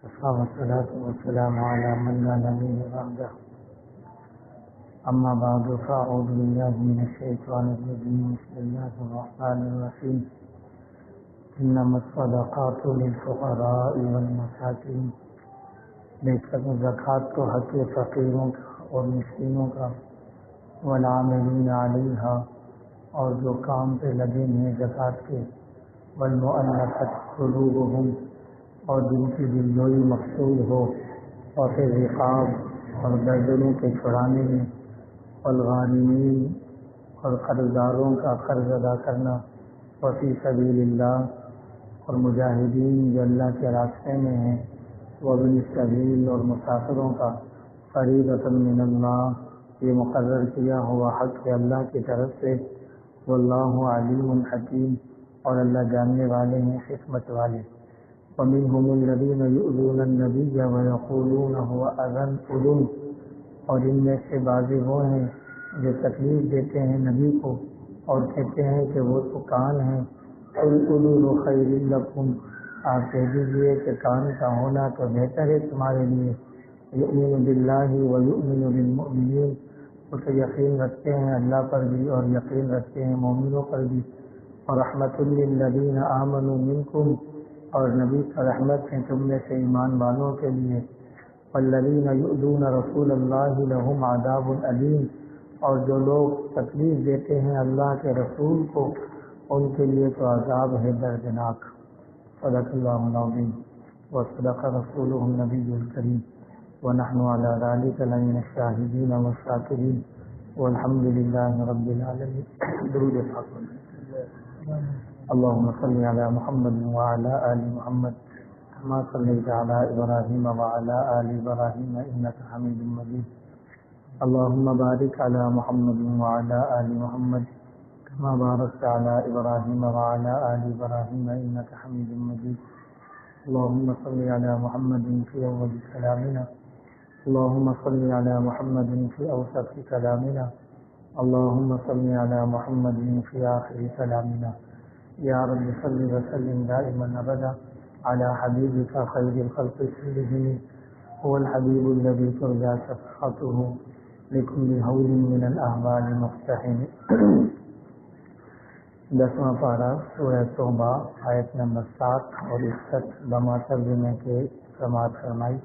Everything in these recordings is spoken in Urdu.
والصلاة والسلام على من لا نبي بعده أما بعد فأعوذ بالله من الشيطان الرجيم بسم الله الرحمن الرحيم إنما الصدقات للفقراء والمساكين بے شک زکوٰۃ تو حق فقیروں کا اور مسکینوں کا والعاملین علیہا اور جو کام پہ لگے ہیں زکوٰۃ کے والمؤلفۃ قلوبہم اور جن کی دلجوئی مقصود ہو اور پھر رقاب اور گردنوں کے چھڑانے میں والغارمین اور قرض داروں کا قرض ادا کرنا وفی سبیل اللہ اور مجاہدین جو اللہ کے راستے میں ہیں وابن السبیل اور مسافروں کا فریضۃ من اللہ یہ مقرر کیا ہوا حق ہے اللہ کی طرف سے واللہ علیم حکیم اور اللہ جاننے والے ہیں حکمت والے ومنهم الذين يؤذون النبي ويقولون هو اذى اذن اور ان میں سے بعض وہ ہیں جو تکلیف دیتے ہیں نبی کو اور کہتے ہیں کہ وہ تو کان ہیں قل اذن خیر لکم آپ کہہ دیجیے کہ کان کا ہونا تو بہتر ہے تمہارے لیے یؤمن باللہ ویؤمن بالمؤمنین وہ تو یقین رکھتے ہیں اللہ پر بھی اور یقین رکھتے ہیں مومنوں پر بھی ورحمۃ للذین آمنوا منکم اور نبی کا رحمت ہے تم میں سے ایمان والوں کے لیے والذین یؤذون رسول اللہ لہم عذاب علیم اور جو لوگ تکلیف دیتے ہیں اللہ کے رسول کو ان کے لیے تو عذاب ہے دردناک صدق اللہ العظیم وصدق رسولہ النبی الکریم ونحن علی ذلک لمن الشاہدین والشاکرین والحمد للہ رب العالمین درود پاک اللهم صل على محمد وعلى آل محمد كما صليت على إبراهيم وعلى آل إبراهيم إنك حميد مجيد اللهم بارك على محمد وعلى آل محمد كما باركت على إبراهيم وعلى آل إبراهيم إنك حميد مجيد اللهم صل على محمد في أول كلامنا اللهم صل على محمد في أوسط كلامنا اللهم صل على محمد في آخر كلامنا یا رب صل وسلم دائما ابدا على حبیبک خیر الخلق كلهم هو الحبیب الذي ترجى شفاعته لكل هول من الاحوال مقتحم 10واں پارہ سورہ توبہ آیت نمبر 7 اور 61 بما ترجمے کے سماعت فرمائی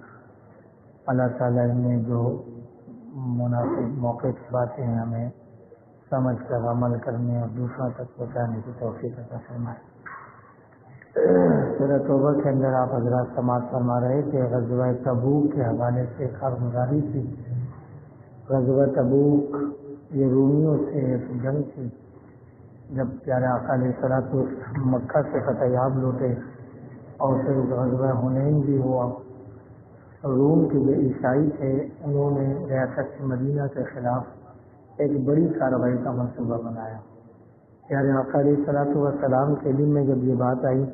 اللہ تعالیٰ نے جو مناسب موقع کی باتیں ہمیں سمجھ کر عمل کرنے اور دوسروں تک پہنچانے کی توفیق عطا فرمائے۔ سورہ توبہ کے اندر آپ حضرات سماعت فرما رہے تھے غزوہ تبوک کے حوالے سے کارگزاری تھی۔ غزوہ تبوک یہ رومیوں سے ایک جنگ تھی جب پیارے آقا علیہ الصلوۃ والسلام مکہ سے فتح یاب لوٹے اور پھر غزوہ حنین بھی ہوا۔ روم کے جو عیسائی تھے انہوں نے ریاست مدینہ کے خلاف ایک بڑی کارروائی کا منصوبہ بنایا۔ پیارے آقا علیہ الصلوۃ والسلام کے علم میں جب یہ بات آئی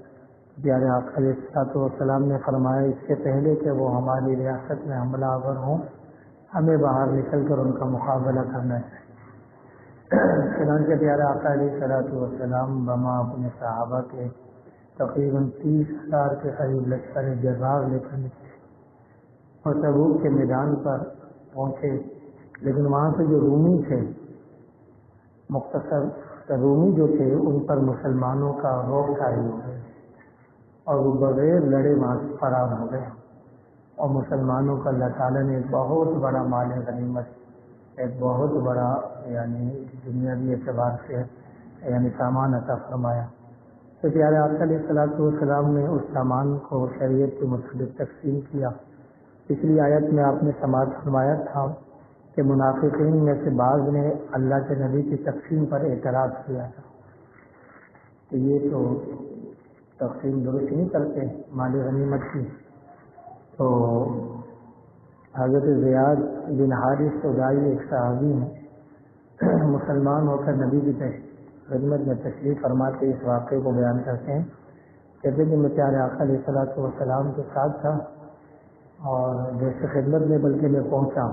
پیارے آقا علیہ الصلوۃ والسلام نے فرمایا اس سے پہلے کہ وہ ہماری ریاست میں حملہ آور ہوں ہمیں باہر نکل کر ان کا مقابلہ کرنا چاہیے۔ چنانچہ پیارے آقا علیہ الصلوۃ والسلام بما اپنے صحابہ کے تقریباً 30,000 کے قریب لشکر جرار لے کر نکلے اور تبوک کے میدان پر پہنچے، لیکن وہاں سے جو رومی تھے مختصر رومی جو تھے ان پر مسلمانوں کا روک طاری ہو گیا اور وہ بغیر لڑے وہاں سے فرار ہو گئے اور مسلمانوں کا اللہ تعالیٰ نے ایک بہت بڑا مال غنیمت ایک بہت بڑا یعنی دنیاوی اعتبار سے یعنی سامان عطا فرمایا۔ تو پیارے آقا علیہ الصلوۃ والسلام نے اس سامان کو شریعت کے مطابق تقسیم کیا۔ پچھلی آیت میں آپ نے سماعت فرمایا تھا کہ منافقین میں سے بعض نے اللہ کے نبی کی تقسیم پر اعتراض کیا تھا کہ یہ تو تقسیم درست نہیں کرتے مال غنیمت کی۔ تو حضرت زیاد بن حارث سودائی ایک صحابی ہیں مسلمان ہو کر نبی کی خدمت میں تشریف فرماتے اس واقعے کو بیان کرتے ہیں، کہتے ہیں کہ میں پیارے آقا علیہ الصلوۃ والسلام کے ساتھ تھا اور جیسے خدمت میں بلکہ میں پہنچا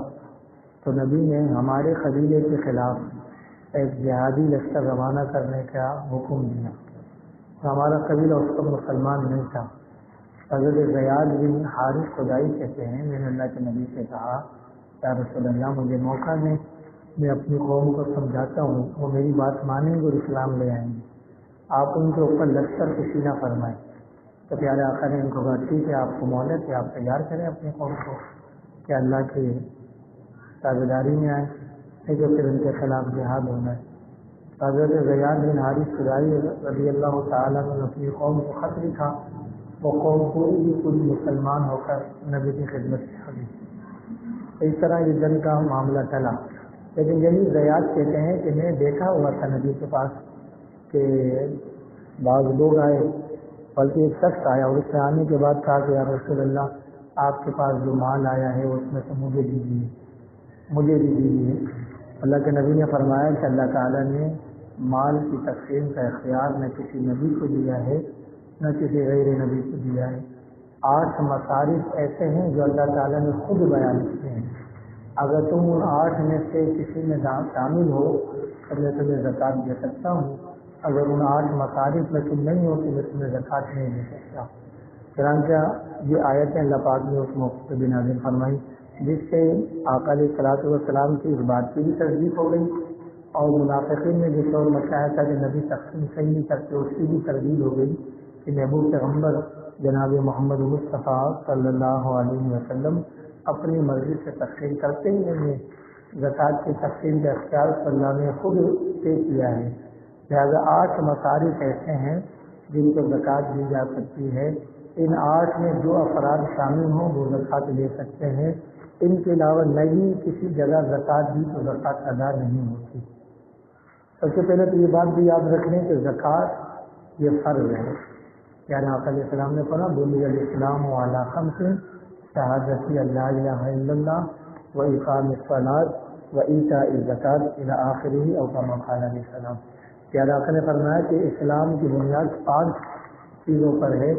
تو نبی نے ہمارے قبیلے کے خلاف ایک جہادی لشکر روانہ کرنے کا حکم دیا۔ ہمارا قبیلہ اس وقت مسلمان نہیں تھا، حضرت زیاد بن حارث خدائی کہتے ہیں میں نے اللہ کے نبی سے کہا یا رسول اللہ مجھے موقع دیں، میں اپنی قوم کو سمجھاتا ہوں، وہ میری بات مانیں گے اور اسلام لے آئیں گے، آپ ان کے اوپر لشکر کشی نہ فرمائیں۔ تو پیارے آقا نے ان کو کہا ٹھیک ہے، آپ کو مہلت ہے، آپ تیار کریں اپنی قوم کو کہ اللہ کی تابعداری میں آئیں، نہیں تو پھر ان کے خلاف جہاد ہونا ہے۔ حضرت زیاد بن حارث خدائی رضی اللہ تعالیٰ نے اپنی قوم کو خط لکھا، وہ قوم پوری مسلمان ہو کر نبی کی خدمت میں آ گئی۔ اس طرح یہ جنگ کا معاملہ چلا، لیکن یہی زیاد کہتے ہیں کہ میں دیکھا ہوا تھا نبی کے پاس کہ بعض لوگ آئے، بلکہ ایک شخص آیا اور اس سے آنے کے بعد کہا کہ یا رسول اللہ آپ کے پاس جو مال آیا ہے اس میں سے مجھے بھی دیجیے۔ اللہ کے نبی نے فرمایا کہ اللہ تعالیٰ نے مال کی تقسیم کا اختیار نہ کسی نبی کو دیا ہے نہ کسی غیر نبی کو دیا ہے۔ 8 مصارف ایسے ہیں جو اللہ تعالیٰ نے خود بیان کیے ہیں، اگر تم ان 8 میں سے کسی میں شامل ہو تو میں تمہیں زکوٰۃ دے سکتا ہوں، اگر ان 8 مصارف میں تم نہیں ہو تو میں تمہیں زکوٰۃ نہیں دے سکتا۔ چنانچہ یہ آیتیں اللہ پاک نے اس موقع پہ بھی نازل فرمائی، جس سے آقا علیہ الصلوۃ والسلام کی اس بات کی بھی تصدیق ہو گئی، اور منافقین نے جو شور مچایا تھا کہ نبی تقسیم صحیح نہیں کرتے اس کی بھی تردید ہو گئی کہ محبوب پیغمبر جناب محمد مصطفیٰ صلی اللہ علیہ وسلم اپنی مرضی سے تقسیم کرتے ہی نہیں ہیں، زکوٰۃ کی تقسیم کا اختیار صلی اللہ نے خود طے کیا ہے۔ لہٰذا 8 مصارف ایسے ہیں جن کو زکوٰۃ دی جا سکتی ہے، ان 8 میں جو افراد شامل ہوں وہ زکوٰۃ لے سکتے ہیں، ان کے علاوہ نہیں کسی جگہ زکوٰۃ دی تو زکوٰۃ ادا نہیں ہوتی۔ سب سے پہلے تو یہ بات بھی یاد رکھ لیں کہ زکوٰۃ یہ فرض ہے، یعنی آقا علیہ السلام نے فرمایا بنی الاسلام علی 5 شہادت اللہ الہ الا اللہ و اقام الصلاۃ و ایتاء الزکوٰۃ الی آخرہ او کما قال علیہ السلام۔ پیارے آقا نے فرمایا کہ اسلام کی بنیاد 5 چیزوں پر ہے،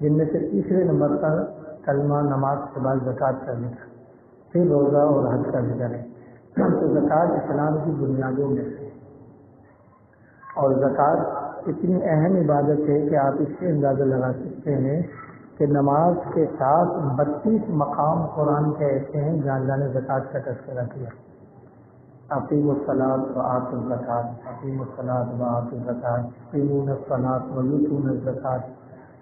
جن میں سے تیسرے نمبر پر کلمہ نماز کے بعد زکوٰۃ کا ذکر، پھر روزہ اور حج کا ذکر ہے۔ تو زکوٰۃ اسلام کی بنیادوں میں سے، اور زکوٰۃ اتنی اہم عبادت ہے کہ آپ اس سے اندازہ لگا سکتے ہیں کہ نماز کے ساتھ 32 مقام قرآن کے ایسے ہیں جہاں اللہ نے زکوٰۃ کا تذکرہ کیا۔ اقیموا الصلاۃ وآتوا الزکوٰۃ، اقیموا الصلاۃ وآتوا الزکوٰۃ، یقیمون الصلاۃ ویؤتون الزکوٰۃ،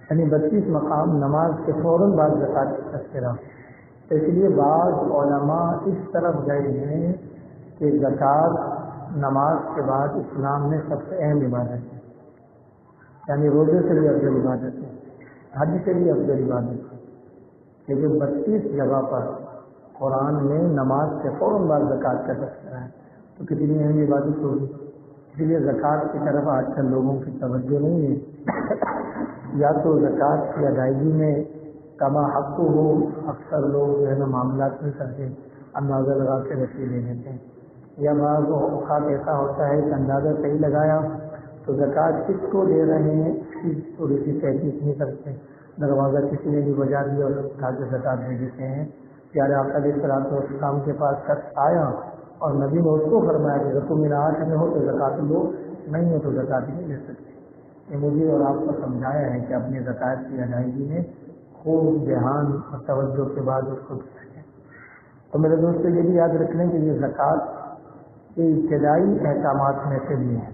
یعنی 32 مقام نماز کے فوراً بعد زکوٰۃ کا تذکرہ۔ اس لیے بعض علماء اس طرف گئے ہیں کہ زکوٰۃ نماز کے بعد اسلام میں سب سے اہم عبادت ہے، یعنی روزے سے بھی افضل عبادت ہے، حج سے بھی افضل عبادت ہے، لیکن 32 جگہ پر قرآن میں نماز کے فوراً بعد زکوٰۃ کا تذکرہ ہے، تو کتنی اہم عبادت ہوگی۔ اس لیے زکوٰۃ کی طرف آج کل لوگوں کی توجہ نہیں ہے، یا تو زکوٰۃ کی ادائیگی میں کما حق ہو، اکثر لوگ جو ہے نا معاملات نہیں کرتے، اندازہ لگا کے رسید دے دیتے ہیں، یا بعض اوقات ایسا ہوتا ہے کہ اندازہ صحیح لگایا تو زکوٰۃ کس کو دے رہے ہیں اس کی تھوڑی سی تحقیق نہیں کرتے، دروازہ کسی نے بھی بجا دیا اور اٹھا کے زکوٰۃ دے دیتے ہیں۔ پیارے آقا علیہ الصلوۃ والسلام کے پاس شخص آیا اور نبی نے اس کو فرمایا کہ اگر تم ان 8 میں ہو تو زکوٰۃ لو، نہیں ہو تو زکوٰۃ نہیں لے سکتے۔ یہ مجھے اور آپ کو سمجھایا ہے کہ اپنی زکوٰۃ کی ادائیگی میں خوب دھیان اور توجہ کے بعد اس کو کریں۔ تو میرے دوستوں یہ بھی یاد رکھ لیں کہ یہ زکوٰۃ کے ابتدائی احکامات میں سے بھی ہے۔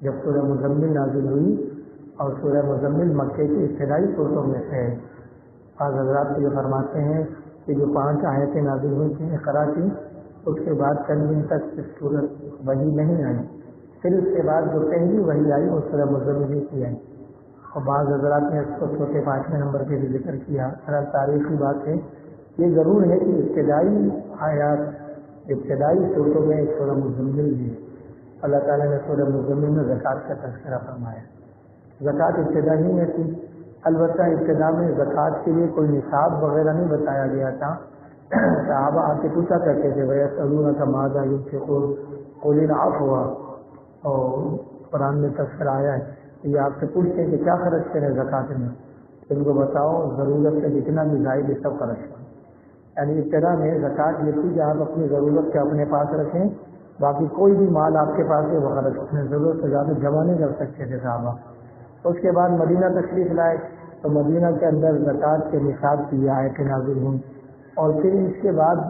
جب سورہ مزمل نازل ہوئی اور سورہ مزمل مکے کی ابتدائی صورتوں میں سے ہے، بعض حضرات یہ فرماتے ہیں کہ جو 5 آیتیں نازل ہوئی تھیں اقرا کی، اس کے بعد چند دن تک اس صورت وحی نہیں آئی، پھر اس کے بعد جو پہلی وحی آئی وہ سورہ مزمل کی آئی، اور بعض حضرات نے اس کو چوتھے 5ویں نمبر پہ بھی ذکر کیا۔ تاریخی بات ہے، یہ ضرور ہے کہ ابتدائی آیات ابتدائی صورتوں میں سورہ مزمل بھی ہے۔ اللہ تعالیٰ نے سورہ مزمل میں زکوٰۃ کا تذکرہ فرمایا۔ زکوٰۃ ابتدا ہی میں تھی، البتہ ابتدا میں زکوٰۃ کے لیے کوئی نصاب وغیرہ نہیں بتایا گیا تھا۔ صحابہ آ کے پوچھا کرتے تھے وَيَسْأَلُونَكَ مَاذَا يُنْفِقُونَ قُلِ الْعَفْوَ، اور قرآن میں تذکرہ آیا ہے، یہ آپ سے پوچھتے ہیں کہ کیا خرچ کریں زکوٰۃ میں، ان کو بتاؤ ضرورت سے جتنا بھی زائد ہے سب خرچ کریں۔ یعنی ابتدا میں زکوٰۃ یہ تھی کہ آپ اپنی ضرورت کے اپنے پاس رکھیں، باقی کوئی بھی مال آپ کے پاس ہے وہ خرچ کریں، ضرورت سے زیادہ جمع نہیں کر سکتے تھے صحابہ۔ اس کے بعد مدینہ تشریف لائے، تو مدینہ کے اندر زکوٰۃ کے نصاب کی یہ آیتیں نازل ہوئیں، اور پھر اس کے بعد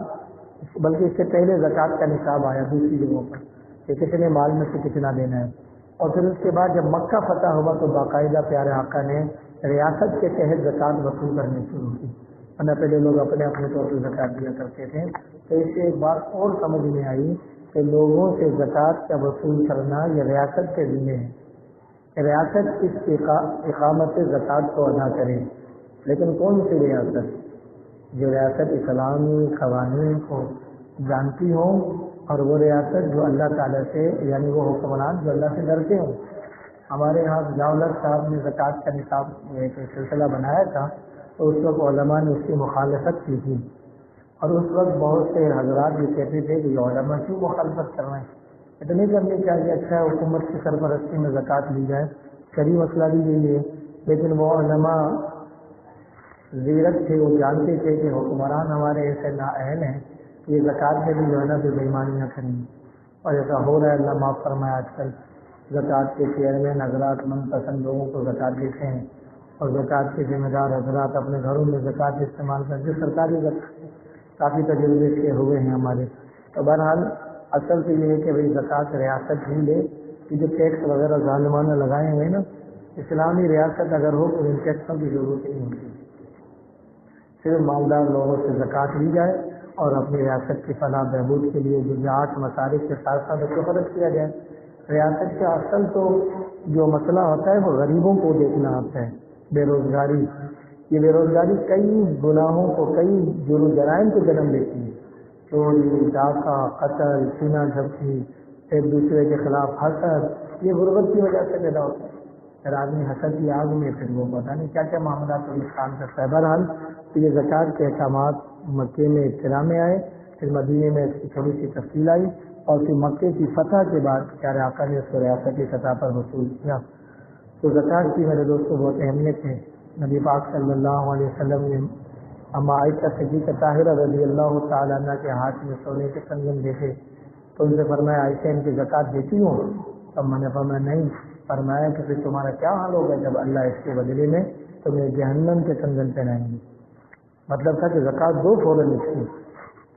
بلکہ اس سے پہلے زکوٰۃ کا نصاب آیا دوسری جگہوں پر کہ کتنے مال میں سے کتنا دینا ہے، اور پھر اس کے بعد جب مکہ فتح ہوا تو باقاعدہ پیارے آقا نے ریاست کے تحت زکوٰۃ وصول کرنی شروع کی، ورنہ پہلے لوگ اپنے اپنے طور پر زکوٰۃ دیا کرتے تھے۔ تو اس سے ایک بات اور سمجھ میں آئی کہ لوگوں سے زکوٰۃ کا وصول کرنا یہ ریاست کے ذمہ ہے، ریاست اس اقامت زکوٰۃ کو ادا کرے، لیکن کون سی ریاست؟ جو ریاست اسلامی قوانین کو جانتی ہو، اور وہ ریاست جو اللہ تعالیٰ سے یعنی وہ حکمران جو اللہ سے ڈرتے ہوں۔ ہمارے یہاں ضیاءالحق صاحب نے زکوٰۃ کا نصاب ایک سلسلہ بنایا تھا، تو اس وقت علماء نے اس کی مخالفت کی تھی، اور اس وقت بہت سے حضرات یہ کہتے تھے کہ یہ علماء کیوں مخالفت کر رہے ہیں، اتنی کرنی چاہیے، اچھا ہے حکومت کی سرپرستی میں زکوٰۃ لی جائے، شرعی مسئلہ بھی یہی ہے۔ لیکن وہ علماء زیرک تھے، وہ جانتے تھے کہ حکمران ہمارے ایسے نااہل ہیں کہ یہ زکوٰۃ میں بھی جو ہے نا تو بےایمانیاں کریں گے، اور ایسا ہو رہا ہے، اللہ معاف فرمائے آج کل زکوٰۃ کے چیئرمین حضرات من پسند لوگوں کو زکوٰۃ دیتے ہیں، اور زکوٰۃ کے ذمہ دار حضرات اپنے گھروں میں زکوٰۃ استعمال کرتے، سرکاری کافی تجربے اس کے ہوئے ہیں ہمارے۔ تو بہرحال اصل تو یہ ہے کہ بھائی زکوٰۃ ریاست ہی لے، کہ جو ٹیکس وغیرہ ظالمانہ لگائے ہوئے نا، اسلامی ریاست اگر ہو تو ان ٹیکسوں کی ضرورت نہیں ہوتی، صرف مالدار لوگوں سے زکوٰۃ لی جائے اور اپنی ریاست کی فلاح بہبود کے لیے جزیات مصارف کے ساتھ ساتھ اس کو خرچ کیا جائے۔ ریاست کا اصل تو جو مسئلہ ہوتا ہے وہ غریبوں کو دیکھنا ہوتا ہے، بے روزگاری۔ یہ بے روزگاری کئی گناہوں کو، کئی جرائم کو جنم دیتی ہے، چوری، ڈاکہ، قتل، سینہ جھپٹی، ایک دوسرے کے خلاف حسد، یہ غربت کی وجہ سے پیدا ہوتا ہے۔ پھر آدمی حسد کی آگ میں پھر وہ پتہ نہیں کیا کیا معاملات کو نقصان کرتا ہے۔ بہرحال تو یہ زکوٰۃ کے احکامات مکے میں ابتدا میں آئے، پھر مدینے میں اس کی تھوڑی سی تفصیل آئی، اور پھر مکے کی فتح کے بعد پیارے آقا نے اس کو ریاستی سطح پر وصول کیا۔ تو زکوٰۃ کی میرے دوستوں بہت اہمیت ہے۔ نبی پاک صلی اللہ علیہ وسلم نے اما عائشہ صدیقہ طاہرہ رضی اللہ تعالیٰ عنہ کے ہاتھ میں سونے کے کنگن دیکھے، تو ان سے فرمایا عائشہ ان کی زکوٰۃ دیتی ہوں؟ تب میں نے فرمایا نہیں۔ فرمایا کہ پھر تمہارا کیا حال ہوگا جب اللہ اس کے بدلے میں تمہیں جہنم کے کنگن پہنائیں گے۔ مطلب تھا کہ زکوٰۃ دو فوراً اس کی۔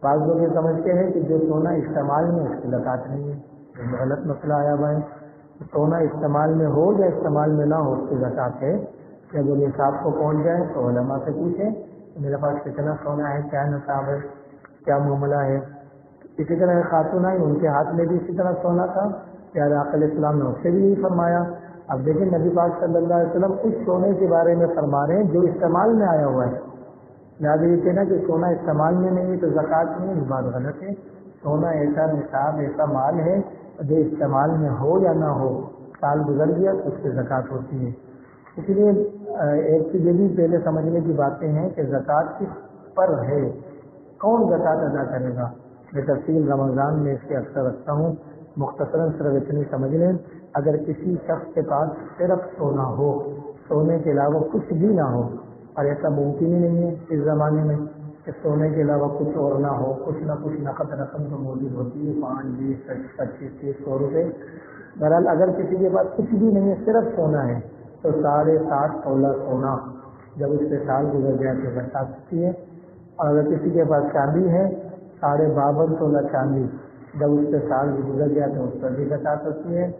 بعض لوگ یہ سمجھتے ہیں کہ جو سونا استعمال میں اس کی زکوٰۃ نہیں ہے، یہ غلط مسئلہ آیا ہوا ہے۔ سونا استعمال میں ہو یا استعمال میں نہ ہو اس کی زکوٰۃ ہے۔ جب وہ نصاب کو پہنچ جائے تو علماء سے پوچھیں میرے پاس کتنا سونا ہے، کیا نصاب ہے، کیا معاملہ ہے۔ اسی طرح خاتون آئی، ان کے ہاتھ میں بھی اسی طرح سونا تھا، پیارے آقا علیہ السلام نے اس سے بھی یہی فرمایا۔ اب دیکھیں نبی پاک صلی اللہ علیہ وسلم اس سونے کے بارے میں فرما رہے ہیں جو استعمال میں آیا ہوا ہے، لہٰذا یہ کہنا کہ سونا استعمال میں نہیں ہے تو زکوٰۃ نہیں، اس بات غلط ہے۔ سونا ایسا نصاب، ایسا مال ہے جو استعمال میں ہو یا نہ ہو، سال گزر گیا تو اس کی زکوٰۃ ہوتی ہے۔ اس لیے ایک چیز یہ بھی پہلے سمجھنے کی باتیں ہیں کہ زکوٰۃ کس پر ہے، کون زکوٰۃ ادا کرے گا۔ میں تفصیل رمضان میں اس کے اکثر رکھتا ہوں، مختصراً صرف اتنی سمجھ لیں، اگر کسی شخص کے پاس صرف سونا ہو، سونے کے علاوہ کچھ بھی نہ ہو، اور ایسا ممکن ہی نہیں ہے اس زمانے میں کہ سونے کے علاوہ کچھ اور نہ ہو، کچھ نہ کچھ نقد رقم تو موجود ہوتی ہے، 5، 20، 25، 30، 100 روپے۔ بہرحال اگر کسی کے پاس کچھ بھی نہیں ہے، صرف سونا ہے، تو 7.5 تولہ سونا جب اس سے سال گزر جائے تو زکوٰۃ ہوتی ہے۔ اور اگر کسی کے پاس چاندی ہے، 52.5 تولہ چاندی جب اس سے سال گزر گیا تو اس پر بھی زکوٰۃ ہوتی ہے۔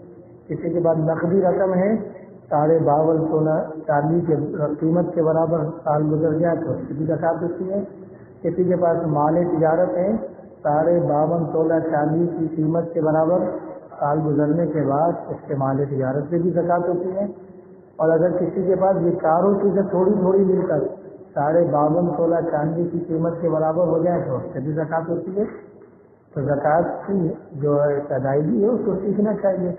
کسی کے پاس نقدی رقم ہے، 52.5 تولہ چاندی کے قیمت کے برابر سال گزر گیا تو اس کی بھی زکوٰۃ ہوتی ہے۔ کسی کے پاس مال تجارت ہے، 52.5 تولہ چاندی کی قیمت کے برابر سال گزرنے کے بعد اس کے مال تجارت سے بھی زکوٰۃ ہوتی ہے۔ اور اگر کسی کے پاس یہ چاروں چیزیں تھوڑی تھوڑی مل کر 52.5 تولہ چاندی کی قیمت کے برابر ہو جائے تو اس سے بھی زکوٰۃ ہوتی ہے۔ تو زکوٰۃ کی جو ادائیگی ہے اس کو سیکھنا چاہیے۔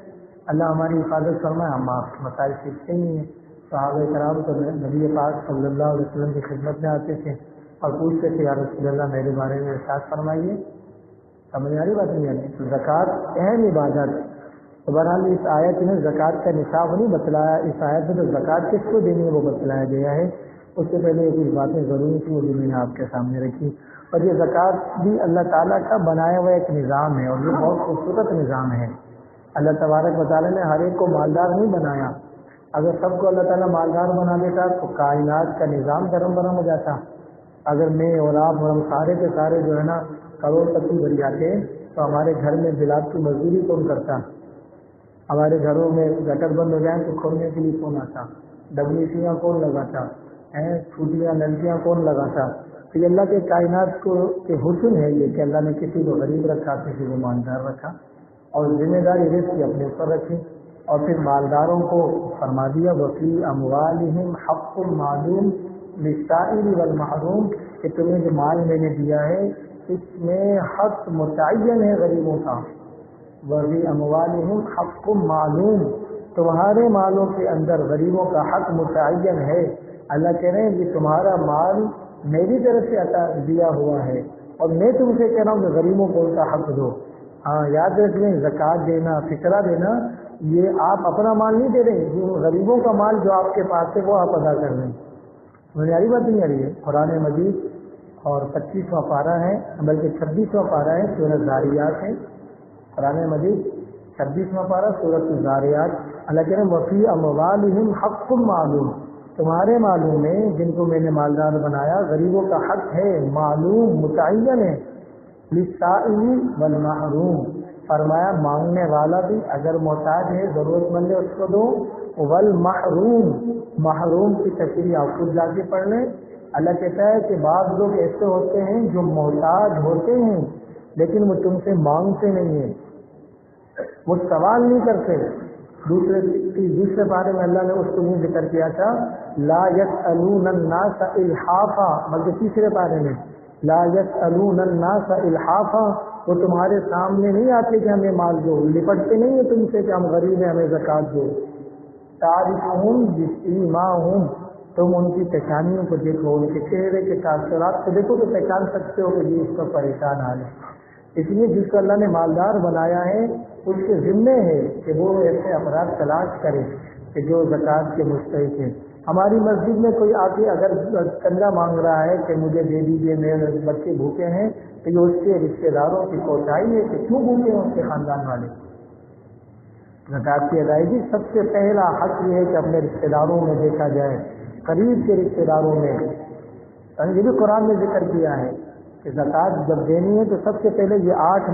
اللہ ہماری حفاظت فرمائے، ہم مسائل سیکھتے نہیں ہیں۔ صحابہ کرام تو نبی پاک صلی اللہ علیہ وسلم کی خدمت میں آتے تھے اور پوچھتے تھے یا رسول اللہ میرے بارے میں ارشاد فرمائیے۔ سمجھ آ رہی بات نہیں آتی؟ تو زکوٰۃ اہم عبادت۔ تو بہرحال اس آیت میں زکوٰۃ کا نصاب نہیں بتلایا، اس آیت میں تو زکوٰۃ کس کو دینی ہے وہ بتلایا گیا ہے۔ اس سے پہلے کچھ باتیں ضروری تھیں وہ بھی میں نے آپ کے سامنے رکھی۔ اور یہ زکوٰۃ بھی اللہ تعالیٰ کا بنایا ہوا ایک نظام ہے، اور یہ بہت خوبصورت نظام ہے۔ اللہ تبارک و تعالیٰ نے ہر ایک کو مالدار نہیں بنایا، اگر سب کو اللہ تعالیٰ مالدار بنا دیتا تو کائنات کا نظام گرم برم ہو جاتا. اگر میں اور آپ اور ہم سارے کے سارے جو ہے نا کروڑ پتی بن جاتے تو ہمارے گھر میں بلاد کی مزدوری کون کرتا؟ ہمارے گھروں میں گٹر بند ہو جائیں تو کھولنے کے لیے کون آتا؟ ڈبلیسیاں کون لگاتا؟ ٹوٹیاں نلکیاں کون لگاتا؟ تو یہ اللہ کے کائنات کو کے حسن ہے یہ کہ اللہ نے کسی کو غریب رکھا کسی کو مالدار رکھا اور ذمہ داری رزق کی اپنے اوپر رکھی. اور پھر مالداروں کو فرما دیا وفی اموالہم حق معلوم للسائل والمحروم کہ تمہیں جو مال میں نے دیا ہے اس میں حق متعین ہے غریبوں کا. وفی اموالہم حق معلوم تمہارے مالوں کے اندر غریبوں کا حق متعین ہے. اللہ کہہ رہے ہیں کہ تمہارا مال میری طرف سے عطا دیا ہوا ہے اور میں تم سے کہہ رہا ہوں کہ غریبوں کو ان کا حق دو. ہاں یاد رکھ لیں زکوٰۃ دینا فطرہ دینا یہ آپ اپنا مال نہیں دے رہے جو غریبوں کا مال جو آپ کے پاس ہے وہ آپ ادا کر رہے ہیں. بنیادی بات نہیں آ رہی ہے. قرآن مجید اور 25واں پارہ ہے بلکہ 26واں پارہ ہے سورۃ الزاریات ہے. قرآن مجید 26واں پارہ سورۃ الزاریات اللہ کہہ رہے ہیں وفی اموالہم حق معلوم تمہارے مالوں میں جن کو میں نے مالدار بنایا غریبوں کا حق ہے معلوم متعین ہے. للسائل والمحروم فرمایا مانگنے والا بھی اگر محتاج ہے ضرورت مند ہے اس کو دو. والمحروم محروم کی تشریح آپ خود جا کے پڑھ لیں. اللہ کہتا ہے کہ بعض لوگ ایسے ہوتے ہیں جو محتاج ہوتے ہیں لیکن وہ تم سے مانگتے نہیں ہیں وہ سوال نہیں کرتے. دوسرے بارے میں اللہ نے اس کو نہیں ذکر کیا تھا لا يسألون الناس الحافا بلکہ تیسرے بارے میں لا يسألون الناس الحافا وہ تمہارے سامنے نہیں آتے کہ ہمیں مال دو لپٹتے نہیں ہیں تم سے کہ ہم غریب ہیں ہمیں زکوٰۃ دو. تعرفهم بسیماہم تم ان کی پہچانیوں کو دیکھو ان کے چہرے کے تاثرات کو دیکھو تو پہچان سکتے ہو کہ یہ اس کا پریشان حال ہے. اس لیے جس کو اللہ نے مالدار بنایا ہے اس کے ذمے ہے کہ وہ ایسے افراد تلاش کرے کہ جو زکوٰۃ کے مستحق ہیں. ہماری مسجد میں کوئی آ کے اگر چندہ مانگ رہا ہے کہ مجھے دے دیجیے میرے بچے بھوکے ہیں تو یہ اس کے رشتے داروں کی کوتاہی ہے کہ کیوں بھوکے ہیں اس کے خاندان والے. زکوٰۃ کی ادائیگی سب سے پہلا حق یہ ہے کہ اپنے رشتے داروں میں دیکھا جائے قریب کے رشتے داروں میں. یہ بھی قرآن نے ذکر کیا ہے کہ زکوٰۃ جب دینی ہے تو سب سے پہلے یہ 8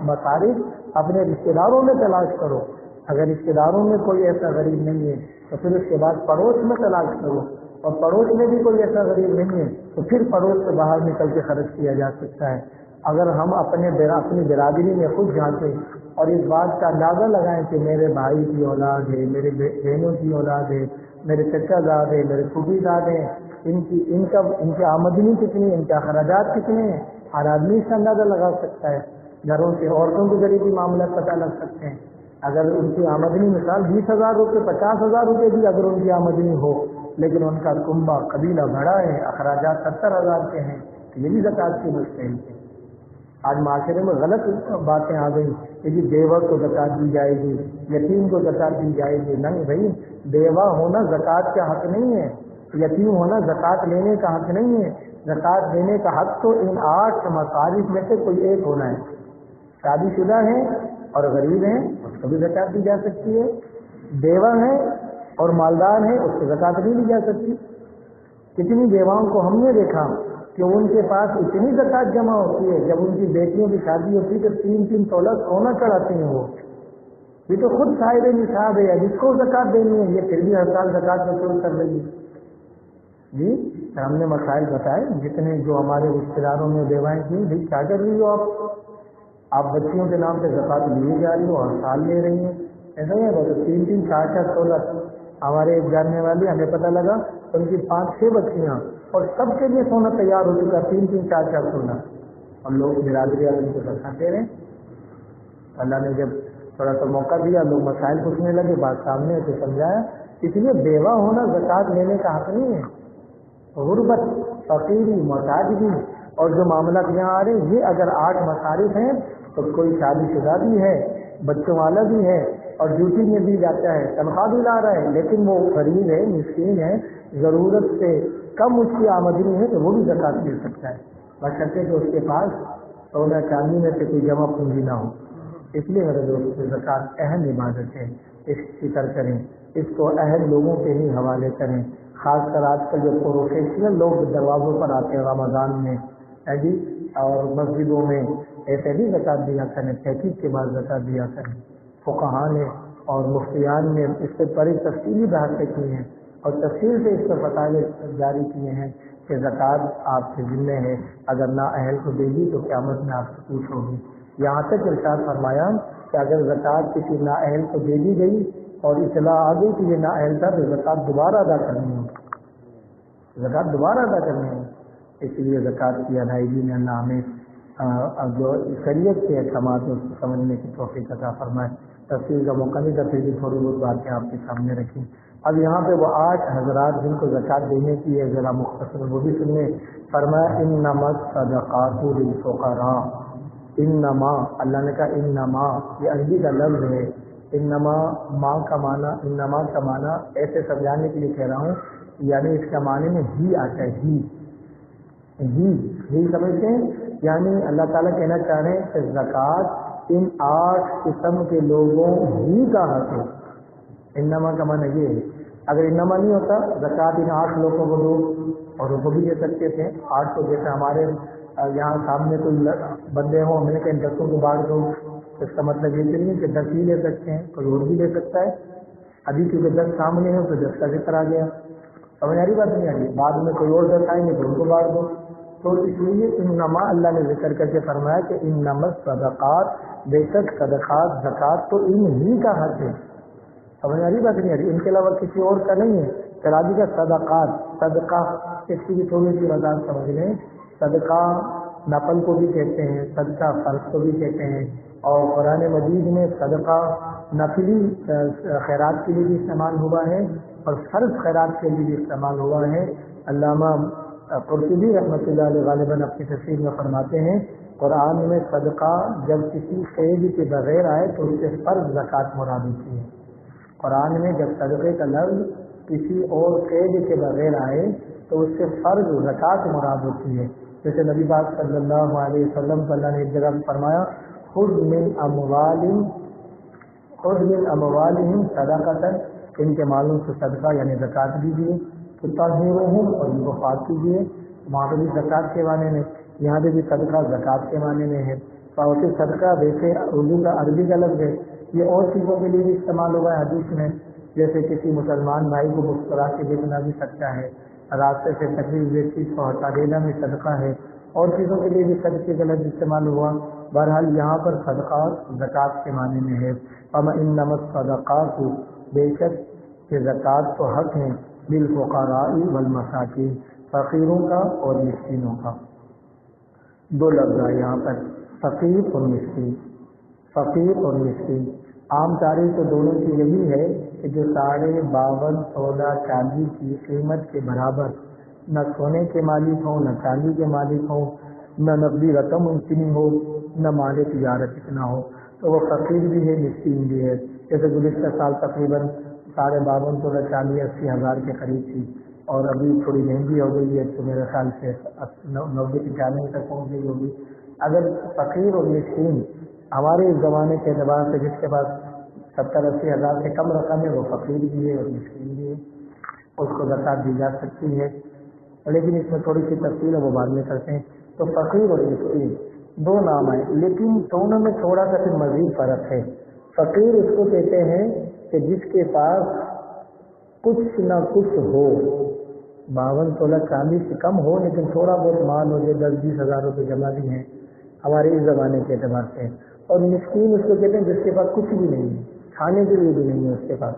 مصارف اپنے رشتے داروں میں تلاش کرو. اگر رشتے داروں میں کوئی ایسا غریب نہیں ہے تو پھر اس کے بعد پڑوس میں تلاش کرو اور پڑوس میں بھی کوئی ایسا غریب نہیں ہے تو پھر پڑوس سے باہر نکل کے خرچ کیا جا سکتا ہے. اگر ہم اپنی برادری میں خود جانتے اور اس بات کا اندازہ لگائیں کہ میرے بھائی کی اولاد ہے میرے بہنوں کی اولاد ہے میرے چچا زاد ہے میرے پھوپھی زاد ہیں ان کی آمدنی کتنی ان کے اخراجات کتنے ہیں ہر آدمی اس کا اندازہ لگا سکتا ہے. گھروں سے عورتوں کے ذریعے بھی معاملات پتہ لگ سکتے ہیں. اگر ان کی آمدنی مثال 20,000 روپے 50,000 روپے بھی اگر ان کی آمدنی ہو لیکن ان کا کنبہ قبیلہ بڑا ہے اخراجات 70,000 کے ہیں تو یہ بھی زکوٰۃ کی مستحق ہے. آج معاشرے میں غلط باتیں آ گئی کہ جی بیوہ کو زکوٰۃ دی جائے گی یتیم کو زکوٰۃ دی جائے گی. نہیں بھائی بیوہ ہونا زکوٰۃ کا حق نہیں ہے یتیم ہونا زکوٰۃ لینے کا حق نہیں ہے. زکوٰۃ دینے کا حق تو ان 8 مصارف میں سے کوئی ایک ہونا ہے. شادی شدہ ہیں اور غریب ہیں اس کو بھی زکوٰۃ دی جا سکتی ہے. بیوہ ہیں اور مالدار ہیں اس کو زکوٰۃ نہیں دی جا سکتی. کتنی بیواؤں کو ہم نے دیکھا کہ ان کے پاس اتنی زکوٰۃ جمع ہوتی ہے جب ان کی بیٹیوں کی شادی ہوتی ہے تو 3-3 تولہ سونا چڑھاتے ہیں. وہ یہ تو خود صاحب نصاب ہے جس کو زکوٰۃ دینی ہے یہ پھر بھی ہر سال زکوٰۃ وصول کر رہی ہے. جی ہم نے مسائل بتائے جتنے جو ہمارے رشتے داروں میں بیوائیں کی بھائی کیا کر رہی ہو آپ بچیوں کے نام پہ زکوٰۃ لیے جا رہی ہو اور سال لے رہی ہیں. ایسا نہیں ہے تو 3-3 4-4 تولہ. ہمارے ایک جاننے والی ہمیں پتہ لگا ان کی 5-6 بچیاں اور سب کے لیے سونا تیار ہو چکا 3-3 4-4 سونا. ہم لوگ برادری والے ان کو دکھاتے رہے. اللہ نے جب تھوڑا سا موقع دیا لوگ مسائل پوچھنے لگے بات سامنے ہے تو سمجھایا. اس لیے بیوہ ہونا زکوٰۃ لینے کا حق نہیں ہے. غربت فقیری محتاجگی اور جو معاملات یہاں آ رہے ہیں یہ اگر 8 مصارف ہیں تو کوئی شادی شدہ بھی ہے بچوں والا بھی ہے اور ڈیوٹی میں بھی جاتا ہے تنخواہ بھی لا رہا ہے لیکن وہ غریب ہے مسکین ہے ضرورت سے کم اس کی آمدنی ہے تو وہ بھی زکوٰۃ مل سکتا ہے بشرطے کہ اس کے پاس سونا چاندی میں سے کوئی جمع پونجی نہ ہو. اس لیے میرے دوست زکوٰۃ اہم عبادت ہے اس کی فکر کریں، اس کو اہل لوگوں کے ہی حوالے کریں، خاص کر آج کل جو پروفیشنل لوگ دروازوں پر آتے ہیں رمضان میں جی اور مسجدوں میں ایسے بھی زکوٰۃ دیا کریں، تحقیق کے بعد زکوٰۃ دیا کریں۔ فقہاء نے اور مفتیان نے اس سے بڑی تفصیلی بحثیں کی ہیں اور تفصیل سے اس پر فتاوے جاری کیے ہیں کہ زکوٰۃ آپ کے ذمے ہے، اگر نا اہل کو دے گی تو قیامت میں آپ سے پوچھ ہوگی۔ یہاں تک ارشاد فرمایا کہ اگر زکوٰۃ کسی نا اہل کو دے دی گئی اور اطلاع آ گئی کہ یہ نا اہل تھا تو زکوٰۃ دوبارہ ادا کرنی ہے، زکوٰۃ دوبارہ ادا کرنی ہے۔ اس لیے زکوٰۃ کی ادائیگی میں اللہ ہمیں جو شریعت کے احکامات اس کو سمجھنے کی توفیق عطا فرمائے۔ تفصیل کا موقع نہیں تھا، پھر بھی تھوڑی بہت باتیں آپ کے سامنے رکھیں۔ اب یہاں پہ وہ 8 حضرات جن کو زکوٰۃ دینے کی ہے ذرا مختصر وہ بھی سنیں۔ فرمایا انما الصدقات للفقراء، انما اللہ نے کہا انما، یہ عربی کا لفظ ہے۔ انما ماں کا معنی، انما کا معنی ایسے سمجھانے کے لیے کہہ رہا ہوں، یعنی اس کا معنی میں ہی آتا ہے، ہی سمجھتے ہیں، یعنی اللہ تعالیٰ کہنا چاہ رہے ہیں کہ زکوٰۃ ان 8 قسم کے لوگوں ہی کا حق ہے۔ انما کا معنی یہ ہے، اگر انما نہیں ہوتا زکوٰۃ ان 8 لوگوں کو دو اور ان کو بھی دے سکتے تھے 8 کو، جیسے ہمارے یہاں سامنے کوئی بندے ہوں، میں نے کہا 10 کو بانٹ دو، اس کا مطلب یہ نہیں کہ 10 ہی لے سکتے ہیں، کوئی اور بھی لے سکتا ہے۔ ابھی کیونکہ 10 سامنے ہیں تو 10 کا ذکر آ گیا، سمجھ آ رہی بات نہیں آ رہی؟ بعد میں کوئی اور 10 آئیں گے تو ان کو بانٹ دو۔ تو اس لیے انما اللہ نے ذکر کر کے فرمایا کہ انما الصدقات، بے شک صدقات زکوٰۃ تو ان ہی کا حق ہے۔ سمجھ آ رہی بات نہیں آ رہی؟ ان کے علاوہ کسی اور کا نہیں ہے۔ کراچی کا صدقات، صدقہ، اس کی بھی تھوڑی سی وضاحت سمجھ لیں۔ صدقہ نفل کو بھی کہتے ہیں، صدقہ فرض کو بھی کہتے ہیں، اور قرآن مجید میں صدقہ نفلی خیرات کے لیے بھی استعمال ہوا ہے اور فرض خیرات کے لیے بھی استعمال ہوا ہے۔ علامہ قرطبی رحمۃ اللہ علیہ غالباً اپنی تفسیر میں فرماتے ہیں قرآن میں صدقہ جب کسی قید کے بغیر آئے تو اس سے فرض زکوٰۃ مراد ہوتی ہے۔ قرآن میں جب صدقے کا لفظ کسی اور قید کے بغیر آئے تو اس سے فرض زکوٰۃ مراد ہوتی ہے۔ جیسے نبی پاک صلی اللہ علیہ وسلم کو اللہ نے ایک جگہ فرمایا خذ من اموالہم صدقۃ، ان کے مالوں سے صدقہ یعنی زکوٰۃ دیجیے، تطہرہم، اور ان کو پاک کیجیے۔ وہاں پہ بھی زکوٰۃ کے معنی میں، یہاں پہ بھی صدقہ زکوٰۃ کے معنی میں ہے۔ اور صدقہ ویسے اردو کا عربی کا لفظ ہے، یہ اور چیزوں کے لیے بھی استعمال ہوا ہے حدیث میں، جیسے کسی مسلمان بھائی کو مسکرا کے دینا بھی سکتا ہے، راستے سے تکلیف دہ چیز کو ہٹا دینا بھی صدقہ ہے، اور چیزوں کے لیے بھی صدقے کا لفظ استعمال ہوا۔ بہرحال یہاں پر صدقہ زکوٰۃ کے معنی میں ہے۔ انما الصدقات، بے شک یہ زکوٰۃ تو حق ہیں، للفقراء والمساکین، فقیروں کا اور مسکینوں کا۔ 2 لفظ ہے یہاں پر، فقیر اور مسکین۔ فقیر اور مسکین عام تعریف تو دونوں کی یہی ہے کہ جو 52 16 چاندی کی قیمت کے برابر نہ سونے کے مالک ہوں، نہ چاندی کے مالک ہوں، نہ نقدی رقم اتنی ہو، نہ مال تجارت اتنا ہو، تو وہ فقیر بھی ہے، مسکین بھی ہے۔ جیسے گزشتہ سال تقریباً 52 16 چاندی 80 ہزار کے قریب تھی، اور ابھی تھوڑی مہنگی ہو گئی ہے تو میرے خیال سے 90 95 تک پہنچ گئی ہوگی۔ اگر فقیر اور مسکین ہمارے اس زمانے کے اعتبار سے جس کے پاس 70 80 ہزار سے کم رقم ہے وہ فقیر بھی ہے اور مسکین بھی ہے، اس کو زکوٰۃ دی جا سکتی ہے، لیکن اس میں تھوڑی سی تفصیل ہے وہ بعد میں کرتے ہیں۔ تو فقیر اور مسکین 2 نام ہیں، لیکن دونوں میں تھوڑا سا پھر مزید فرق ہے۔ فقیر اس کو کہتے ہیں کہ جس کے پاس کچھ نہ کچھ ہو، 52 16 چاندی سے کم ہو لیکن تھوڑا بہت مال ہو، جو 10 20 ہزار روپے جمع بھی ہیں ہمارے اس زمانے کے اعتبار سے۔ اور مسکین اس کو کہتے ہیں جس کے پاس کچھ بھی نہیں ہے، کھانے کے لیے بھی نہیں ہے اس کے پاس۔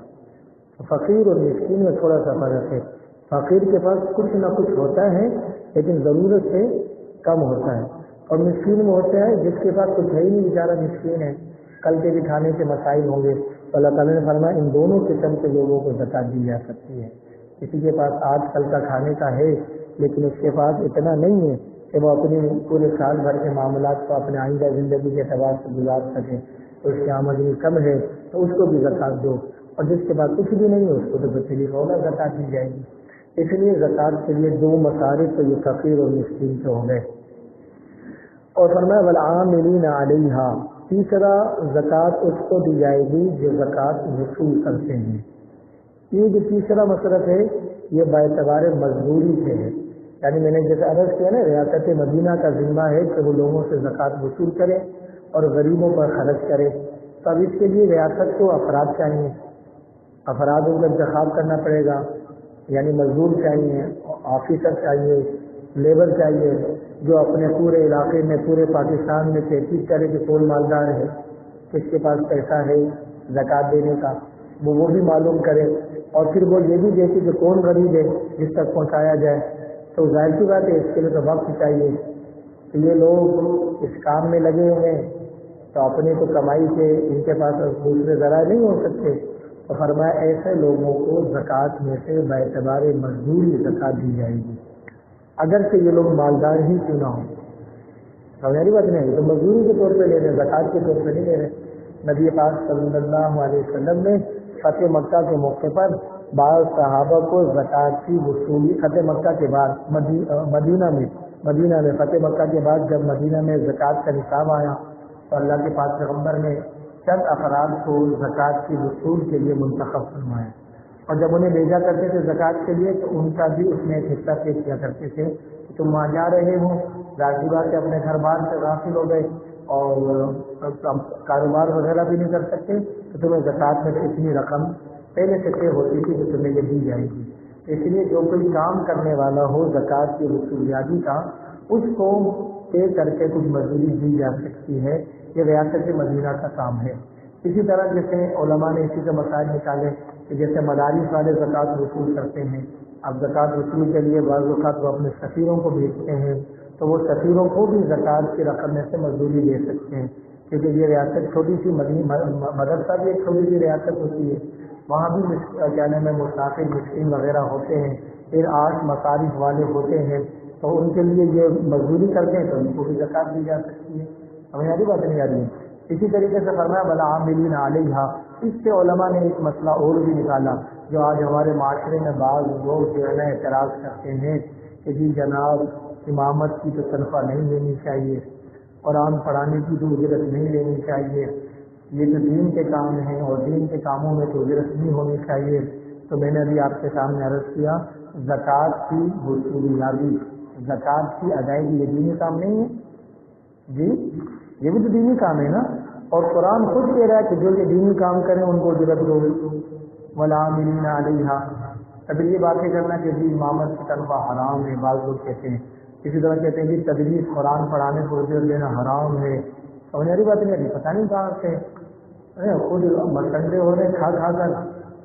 تو فقیر اور مسکین میں تھوڑا سا فرق ہے۔ فقیر کے پاس کچھ نہ کچھ ہوتا ہے لیکن ضرورت سے کم ہوتا ہے، اور مسکین میں ہوتا ہے جس کے پاس کچھ ہے ہی نہیں، بیچارہ مسکین ہے، کل کے بھی کھانے کے مسائل ہوں گے۔ تو اللہ تعالیٰ نے فرمایا ان دونوں قسم کے لوگوں کو زکوٰۃ دی جا سکتی ہے۔ کسی کے پاس آج کل کا کھانے کا ہے لیکن اس کے پاس اتنا نہیں ہے کہ وہ اپنی پورے سال بھر کے معاملات کو اپنے آئندہ زندگی کے اعتبار سے گزار سکے، اس کی آمدنی کم ہے تو اس کو بھی زکوٰۃ دو، اور جس کے پاس کچھ بھی نہیں ہے اس کو تو تکلیف ہوگا، زکوٰۃ دی جائے گی۔ اس لیے زکوٰۃ کے لیے 2 مصارف تو یہ فقیر اور مسکین کے ہو گئے۔ اور فرمایا والعاملین علیہا، تیسرا زکوٰۃ اس کو دی جائے گی جو زکوٰۃ وصول کرتے ہیں. یہ جو تیسرا مصرف ہے یہ باعتبار مزدوری سے ہے. یعنی میں نے جیسے عرض کیا نا ریاست مدینہ کا ذمہ ہے کہ وہ لوگوں سے زکوٰۃ وصول کرے اور غریبوں پر خرچ کرے. تو اب اس کے لیے ریاست کو افراد چاہیے, افراد کو انتخاب کرنا پڑے گا. یعنی مزدور چاہیے, آفیسر چاہیے, لیبر چاہیے جو اپنے پورے علاقے میں پورے پاکستان میں تحقیق کرے کہ کون مالدار ہے, کس کے پاس پیسہ ہے زکوٰۃ دینے کا, وہ بھی معلوم کرے. اور پھر وہ یہ بھی دیکھے کہ کون غریب ہے جس تک پہنچایا جائے. تو ظاہر سی بات ہے اس کے لیے تو وقت چاہیے. تو یہ لوگ اس کام میں لگے ہوئے ہیں تو اپنی تو کمائی سے ان کے پاس دوسرے ذرائع نہیں ہو سکتے. تو فرمایا ایسے لوگوں کو زکوٰۃ میں سے باعتبار مزدوری زکوٰۃ دی جائے گی, اگر سے یہ لوگ مالدار ہی کیوں نہ ہوں. سمجھنے بات نہیں, تو مزدوری کے طور پہ لے رہے ہیں, زکوٰۃ کے طور پہ نہیں لے رہے. نبی پاک صلی اللہ علیہ وسلم نے فتح مکہ کے موقع پر بعض صحابہ کو زکوٰۃ کی وصولی فتح مکہ کے بعد مدینہ میں فتح مکہ کے بعد جب مدینہ میں زکوٰۃ کا نصاب آیا تو اللہ کے پاک پیغمبر نے چند افراد کو زکوٰۃ کی وصول کے لیے منتخب فرمایا. اور جب انہیں بھیجا کرتے تھے زکوٰۃ کے لیے تو ان کا بھی اس میں ایک حصہ پیش کیا کرتے تھے کہ تم وہاں جا رہے ہو, ظاہر بات سے اپنے گھر بار سے غافل ہو گئے اور کاروبار وغیرہ بھی نہیں کر سکتے, تو تمہیں زکوٰۃ میں اتنی رقم پہلے سے طے ہوتی تھی کہ تمہیں یہ دی جائے گی. اس لیے جو کوئی کام کرنے والا ہو زکوٰۃ کی وصولیابی کا, اس کو طے کر کے کچھ مزدوری دی جا سکتی ہے. یہ ریاست مدینہ کا کام ہے. اسی طرح جیسے علماء نے اسی کے مسائل نکالے کہ جیسے مدارس والے زکوٰۃ وصول کرتے ہیں, اب زکوٰۃ وصول کے لیے بعض اوقات وہ اپنے سفیروں کو بھیجتے ہیں, تو وہ سفیروں کو بھی زکوٰۃ کی رقم میں سے مزدوری دے سکتے ہیں, کیونکہ یہ ریاست چھوٹی سی مدرسہ بھی ایک چھوٹی سی ریاست ہوتی ہے. وہاں بھی کیا نام ہے مسافر مسکین وغیرہ ہوتے ہیں, پھر 8 مصارف والے ہوتے ہیں, تو ان کے لیے یہ مزدوری کرتے ہیں تو ان کو بھی زکوٰۃ دی جا سکتی ہے. ہمیں یادی بات نہیں آ رہی ہے. اسی طریقے سے فرمایا بالعاملین علیہا. اس سے علماء نے ایک مسئلہ اور بھی نکالا جو آج ہمارے معاشرے میں بعض لوگ جو ہے نا اعتراض کرتے ہیں کہ جی جناب امامت کی تو تنخواہ نہیں لینی چاہیے, قرآن پڑھانے کی تو اجرت نہیں لینی چاہیے, یہ تو دین کے کام ہیں اور دین کے کاموں میں تو اجرت نہیں ہونی چاہیے. تو میں نے ابھی آپ کے سامنے عرض کیا زکوٰۃ کی وصولیابی, زکوٰۃ کی ادائیگی یہ دینی کام نہیں ہے جی, یہ بھی تو دینی کام ہے نا. اور قرآن خود کہہ رہا ہے کہ جو یہ دینی کام کریں ان کو اجرت دو, والعاملین علیہا. ابھی یہ باتیں کرنا کہ جی امامت کی تنخواہ حرام ہے, بعض لوگ کہتے ہیں. اسی طرح کہتے ہیں جی تدریس قرآن پڑھانے کو اجرت دینا حرام ہے. سمجھنے بات نہیں, پتہ نہیں کہاں سے خود مسنڈے ہو رہے کھا کر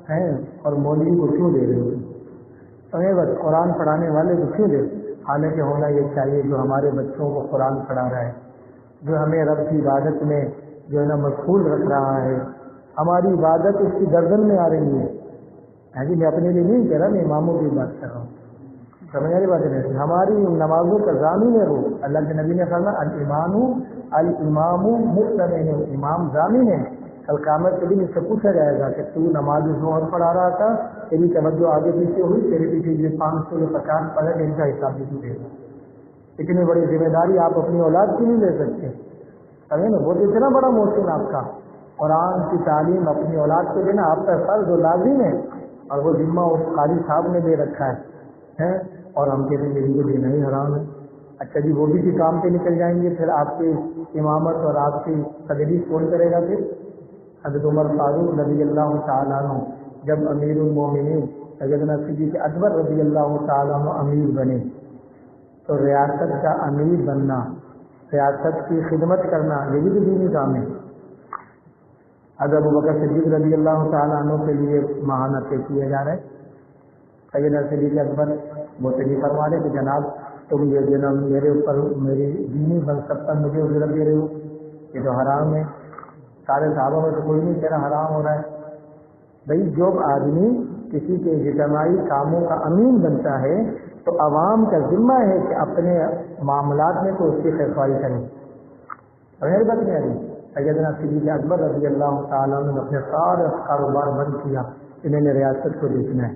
ہیں اور مولوی کو کیوں دے رہے ہو. سمجھے بس قرآن پڑھانے والے کو کیوں دے, حالانکہ ہونا یہ چاہیے جو ہمارے بچوں کو قرآن پڑھا رہا ہے, جو ہمیں رب کی عبادت میں جو ہے نا مشغول رکھ رہا ہے, ہماری عبادت اس کی گردن میں آ رہی ہے. جی میں اپنے لیے نہیں کہہ رہا, میں اماموں کی بات کر رہا ہوں. سمجھ والی بات نہیں, ہماری نمازوں کا ضامن ہے وہ. اللہ کے نبی نے فرمایا الامام مؤتمن, امام ضامن ہے. کل قیامت کے دن اس سے پوچھا جائے گا کہ تو نماز ظہر پڑھا رہا تھا, تیری توجہ آگے پیچھے ہوئی, تیرے پیچھے یہ 500 یا 50 پڑھے, ان کا حساب بھی تو دے گا. اتنی بڑی ذمہ داری آپ اپنی اولاد کی نہیں لے سکتے. سمجھے نا, وہ تو اتنا بڑا محسن آپ کا. قرآن کی تعلیم اپنی اولاد کو دینا آپ کا فرض و لازم ہے, اور وہ ذمہ اس قاری صاحب نے دے رکھا ہے, اور ہم کہتے ہیں میری کو دینا ہی حرام ہے. اچھا جی وہ بھی کسی کام پہ نکل جائیں گے, پھر آپ کی امامت اور آپ کی تدریس کون کرے گا. پھر حضرت عمر فاروق رضی اللہ تعالیٰ عنہ جب امیر المومنین سیدنا صدیق اکبر رضی اللہ تعالیٰ عنہ امیر بنے, تو ریاست کا امیر بننا, ریاست کی خدمت کرنا, یہ بھی تو دینی کام ہے. حضرت ابوبکر صدیق رضی اللہ تعالیٰ عنہ کے لیے ماہانہ طے کیا جا رہا ہے. سیدنا صدیق اکبر وہ تو نہیں فرما رہے کہ جناب تم یہ جناب میرے اوپر میری دینی منصب پر مجھے اجرت دے رہے ہو, یہ تو حرام ہے. سارے صحابہ میں تو کوئی نہیں کہہ رہا حرام ہو رہا ہے. بھائی جو آدمی کسی کے اجتماعی کاموں کا امین بنتا ہے تو عوام کا ذمہ ہے کہ اپنے معاملات میں تو اس کی خیرخواہی کرے. اور میری بات نہیں آ رہی. سیدنا صدیق اکبر رضی اللہ تعالیٰ نے اپنے سارے کاروبار بند کیا کہ میں نے ریاست کو دیکھنا ہے.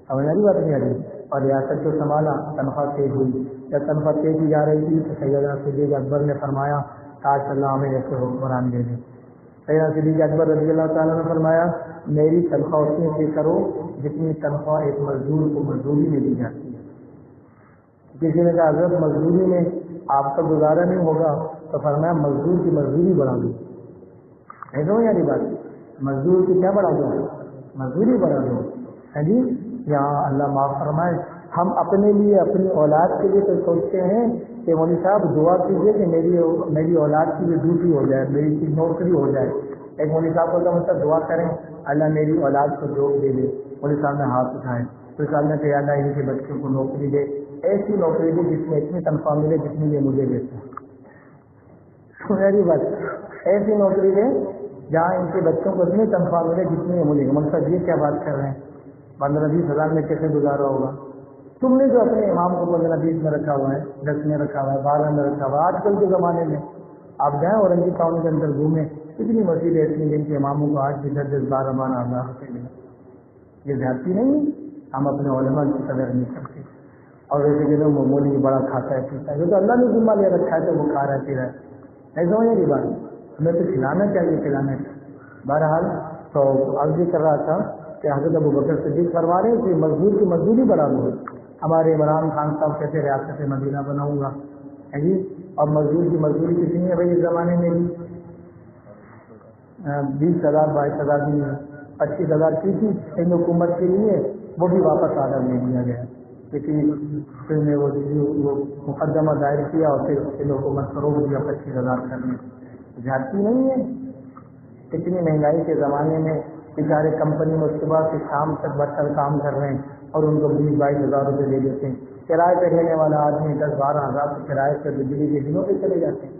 اور میری بات نہیں آ رہی. اور ریاست کو سنبھالا, تنخواہ طے ہوئی. جب تنخواہ طے کی جا رہی تھی تو سیدنا صدیق اکبر نے فرمایا کاش اللہ ہمیں ایسے حکمران دے دے۔ سیدنا صدیق اکبر رضی اللہ تعالیٰ نے فرمایا میری تنخواہ اتنی سے کرو جتنی تنخواہ ایک مزدور کو مزدوری میں دی جاتی ہے۔ کسی نے کہا حضرت مزدوری میں آپ کا گزارا نہیں ہوگا، تو فرمایا مزدور کی مزدوری بڑھا دو۔ ایسا ہو یاری بات، مزدور کی کیا بڑھا دو؟ مزدوری بڑھا دو۔ ہے جی، یہاں اللہ معاف فرمائے، ہم اپنے لیے اپنی اولاد کے لیے تو سوچتے ہیں کہ مولوی صاحب دعا کیجیے کہ میری اولاد کی بھی ڈیوٹی ہو جائے، میری نوکری ہو جائے۔ ایک مولوی صاحب کو مطلب دعا کریں اللہ میری اولاد کو جاب دے دے، مولوی صاحب نے ہاتھ اٹھائے، مولوی صاحب نے کہا اللہ ان کے بچوں کو نوکری دے، ایسی نوکری دے جس میں اتنی تنخواہ ملے جتنی یہ مجھے دیتے ہیں۔ سنہری بات، ایسی نوکری دے جہاں ان کے بچوں کو اتنی تنخواہ ملے جتنی یہ ملے گی۔ مولوی صاحب یہ کیا بات کر رہے ہیں، 15-20 ہزار میں کیسے گزارا ہوگا؟ تم نے جو اپنے امام کو 15-20 میں رکھا ہوا ہے، 10 میں رکھا ہوا ہے، 12 میں رکھا ہوا ہے، آج کل کے زمانے میں آپ جائیں اورنگی ٹاؤن کے اندر گھومیں، کتنی مسجد ایسی جن کے اماموں کو آج بھی 10-12 ہزار روپے ملے۔ یہ زیادتی نہیں ہے؟ ہم اپنے علماء کی قدر نہیں کرتے، اور ویسے کہ لوگ معمولی بڑا کھاتا ہے پیتا ہے، جو تو اللہ نے ذمہ لے رکھا ہے تو وہ کھا رہا ہے پی رہا ہے، ایسا ہو یہ بات، ہمیں تو کھلانا چاہیے کھلانا چاہیے۔ بہرحال تو عرض کر رہا تھا کہ حضرت ابوبکر صدیق فرما رہے ہیں کہ مزدور کی مزدوری بڑھا دو۔ ہمارے عمران خان صاحب کہتے ریاست مدینہ بناؤں گا، ہے جی، اور مزدور کی مزدوری کتنی ہے بھائی اس زمانے میں بھی؟ 20,000 22,000 بھی نہیں، 25,000 کی تھی ان حکومت کے لیے، وہ بھی واپس آرڈر لے لیا گیا، کیونکہ پھر نے وہ مقدمہ دائر کیا اور پھر ان حکومت کو روک دیا 25,000 کرنے۔ زیادتی نہیں ہے؟ اتنی مہنگائی کے زمانے میں بیچارے کمپنی میں صبح سے شام تک برتر کام کر رہے ہیں اور ان کو 20-22 ہزار روپے دے دیتے ہیں۔ کرائے پہ رہنے والا آدمی 10-12 ہزار کرائے پہ بجلی کے دنوں پہ چلے جاتے ہیں،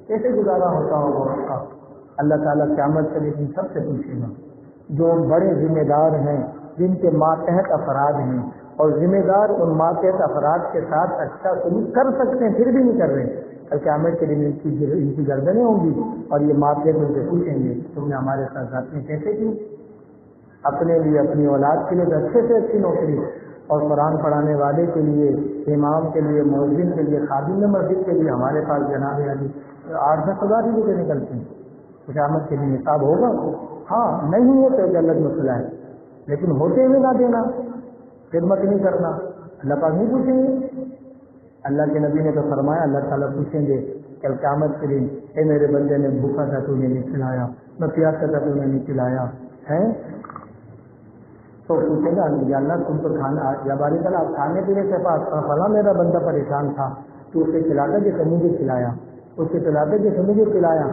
کیسے گزارا ہوتا ہوگا اس کا؟ اللہ تعالیٰ قیامت کے دن سب سے پوچھے گا۔ جو بڑے ذمہ دار ہیں، جن کے ماتحت افراد ہیں، اور ذمہ دار ان ماتحت افراد کے ساتھ اچھا سلوک کر سکتے ہیں پھر بھی نہیں کر رہے، کل قیامت کے دن ان کی گردنیں ہوں گی اور یہ ماتحت ان سے پوچھیں گے تم نے ہمارے ساتھ ذاتیں کیسے کی؟ اپنے لیے اپنی اولاد کے لیے اچھے سے اچھی نوکری، اور قرآن پڑھانے والے کے لیے، امام کے لیے، مؤذن کے لیے، خادم مسجد کے لیے ہمارے پاس جناب علی 8-10 ہزار ہی روپے نکلتے ہیں۔ قیامت کے لیے حساب ہوگا؟ ہاں، نہیں ہے تو ایک الگ مسئلہ ہے، لیکن ہوتے ہوئے نہ دینا، خدمت نہیں کرنا، اللہ پاک نہیں پوچھیں گے؟ اللہ کے نبی نے تو فرمایا اللہ تعالیٰ پوچھیں گے کل قیامت کے دن، اے میرے بندے نے بھوکا تھا تو نے نہیں کھلایا، میں پیاسا تھا تو نے نہیں کھلایا ہے، تو پوچھے گا یا اللہ تم تو کھانا یا باری تعالیٰ کھانے پینے کے پاس فلاں میرا بندہ پریشان تھا تو اسے کھلاتا کہ مجھے کھلایا، اسے کھلاتے کہ مجھے کھلایا،